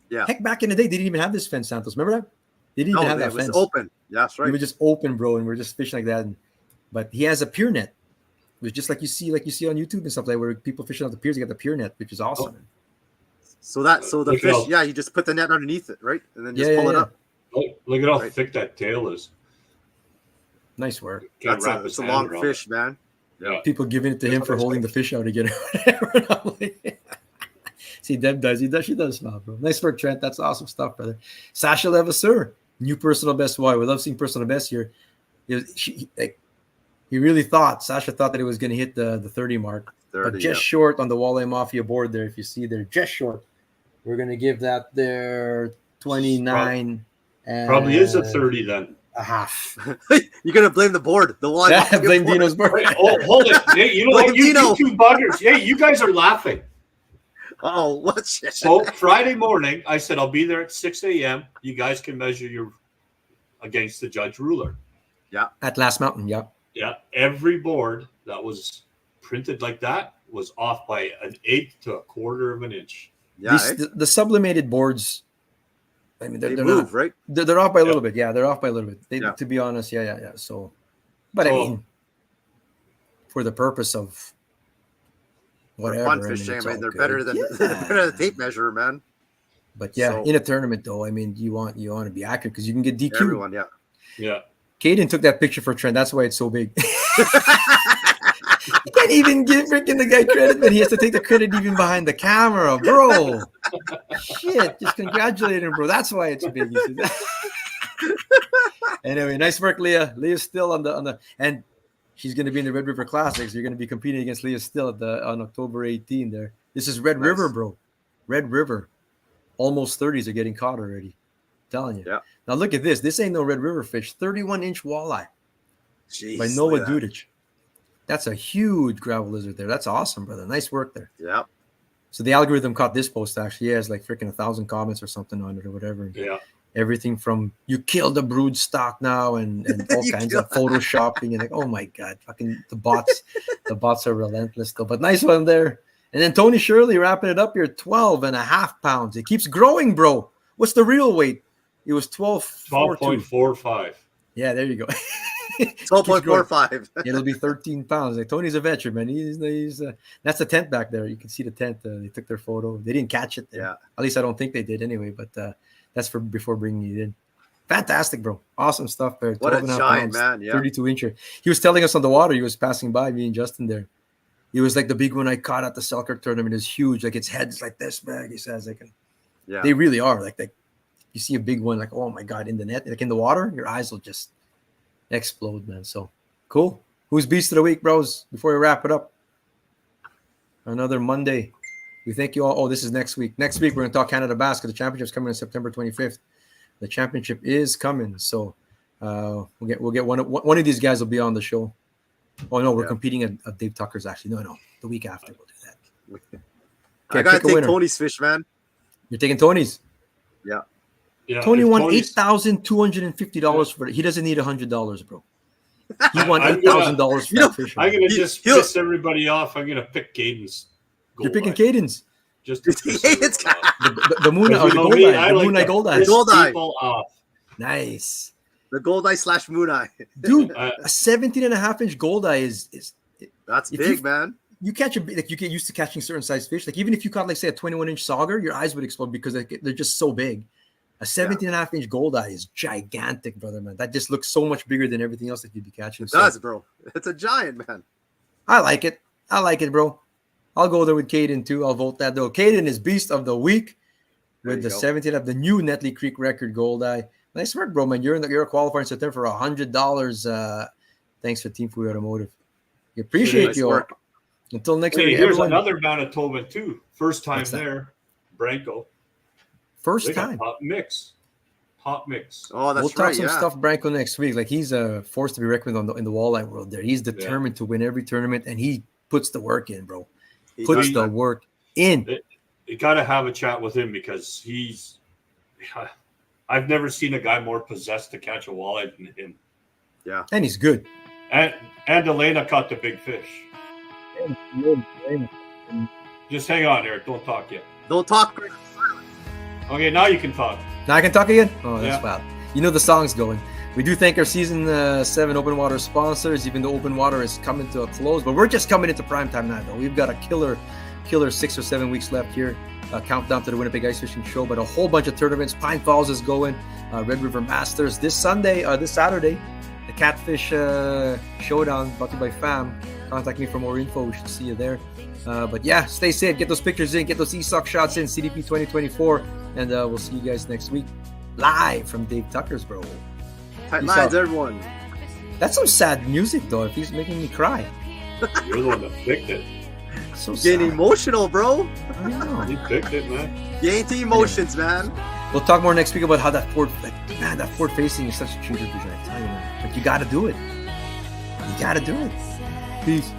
Yeah. Heck, back in the day, they didn't even have this fence, Santos. Remember that? They didn't even have that fence. It was open. Yeah, that's right. It was just open, bro, and we're just fishing like that. But he has a pier net. It was just like you see on YouTube and stuff like where people fishing on the piers. They got the pier net, which is awesome. So the fish, you just put the net underneath it, right, and then just pull it up. Look at how thick that tail is. Nice work. It's a long fish, man. Yeah. People giving it to him for holding the fish out again. See, Deb does. She does smile, bro. Nice work, Trent. That's awesome stuff, brother. Sasha Levasseur, new personal best. Why? We love seeing personal best here. Sasha thought that it was going to hit the 30 mark, but just short on the Walleye Mafia board there. If you see there, just short. We're going to give that there 29. Probably is a 30 then. A half. You're going to blame the board. The Walleye blame Dino's board. Wait, hold it. Hey, you know what? You two buggers. Hey, you guys are laughing. Oh, what shit. So Friday morning, I said, I'll be there at 6 a.m. You guys can measure against the judge ruler. Yeah. At Last Mountain, yeah. Yeah. Every board that was printed like that was off by an 1/8 to 1/4 of an inch. Yeah. The sublimated boards, I mean, they're move, not, right? They're off by a little bit. Yeah, they're off by a little bit. To be honest, yeah. So, but I mean, for the purpose of whatever. Fun fishing. I mean, they're better than the tape measure, man. But in a tournament though, I mean, you want to be accurate because you can get DQ. Everyone, yeah. Caden took that picture for Trent. That's why it's so big. You can't even give freaking the guy credit, but he has to take the credit even behind the camera, bro. Shit, just congratulate him, bro. That's why it's big. Anyway, nice work, Leah. Leah's still on the and she's going to be in the Red River Classics. You're going to be competing against Leah Still on October 18 there. This is Red River, bro. Red River. Almost 30s are getting caught already. I'm telling you. Yeah. Now look at this. This ain't no Red River fish. 31-inch walleye. Jeez, by Noah Dudich. That's a huge gravel lizard there. That's awesome, brother. Nice work there. Yeah. So the algorithm caught this post actually. He has like freaking 1,000 comments or something on it or whatever. Yeah. Everything from you killed the brood stock now and all kinds of photoshopping and like, oh my God, fucking the bots are relentless though. But nice one there. And then Tony Shirley wrapping it up here, 12.5 pounds. It keeps growing, bro. What's the real weight? It was 12.45. Yeah, there you go. 12.45. It'll be 13 pounds. Like Tony's a veteran, man. He's that's the tent back there. You can see the tent. They took their photo. They didn't catch it there. Yeah. At least I don't think they did anyway. But that's for before bringing it in. Fantastic, bro. Awesome stuff there. What a 12.5 giant, pounds, man. Yeah. 32 incher. He was telling us on the water. He was passing by me and Justin there. He was like, the big one I caught at the Selkirk tournament is huge. Like its head's like this big. He says, like, Yeah. they really are. Like you see a big one, like, oh my God, in the net, like in the water, your eyes will just explode, man. So cool. Who's beast of the week, bros? Before we wrap it up, another Monday. We thank you all. Oh, this is next week. Next week we're gonna talk Canada Basket. The championship's coming on September 25th. The championship is coming, so we'll get one of these guys will be on the show. Oh no, we're competing at Dave Tucker's actually. No, the week after we'll do that. I gotta take Tony's fish, man. You're taking Tony's. Yeah. Tony won $8,250 for it. He doesn't need $100, bro. He won $8,000 for that fish. I'm gonna just piss everybody off. I'm gonna pick Caden's. You're picking Caden's. Just to piss everybody off. The Moon Eye, the Moon Eye Gold Eye. Gold Eye. Off. Nice. The Gold Eye / Moon Eye. Dude, a 17.5-inch Gold Eye is that's big, man. You catch you get used to catching certain size fish. Like even if you caught, like, say, a 21-inch sauger, your eyes would explode because they're just so big. A 17.5-inch Gold Eye is gigantic, brother, man. That just looks so much bigger than everything else that you'd be catching. It does, bro. It's a giant, man. I like it, bro. I'll go there with Caden too. I'll vote that though. Caden is beast of the week with the 17 of the new Netley Creek record Gold Eye. Nice work, bro, man. You're a qualifier in September for $100. Thanks for Team Food Automotive. We appreciate you all. Until next week. Here's another Manitoba too. First time there, Branko. First time. Top mix. Oh, that's we'll talk some stuff Branko next week. Like he's a force to be reckoned with in the walleye world. There, he's determined to win every tournament, and he puts the work in, bro. Puts the work in. You got to have a chat with him because he's. I've never seen a guy more possessed to catch a walleye than him. Yeah, and he's good. And Elena caught the big fish. Just hang on, Eric. Don't talk yet. Don't talk. Okay, now you can talk. Now I can talk again? Oh, that's wild. You know the song's going. We do thank our Season 7 Open Water sponsors, even though Open Water is coming to a close. But we're just coming into primetime now, though. We've got a killer 6 or 7 weeks left here. Countdown to the Winnipeg Ice Fishing Show. But a whole bunch of tournaments. Pine Falls is going. Red River Masters. This Saturday, the Catfish Showdown brought to you by FAM. Contact me for more info. We should see you there. But yeah, stay safe. Get those pictures in. Get those e-sock shots in. CDP 2024. And we'll see you guys next week. Live from Dave Tucker's, bro. Tight lines, everyone. That's some sad music, though. If he's making me cry. You're the one that picked it. So getting emotional, bro. I know. You picked it, man. Gain the emotions, man. We'll talk more next week about how that forward facing is such a cheater vision. I tell you, man. But you got to do it. You got to do it. Peace.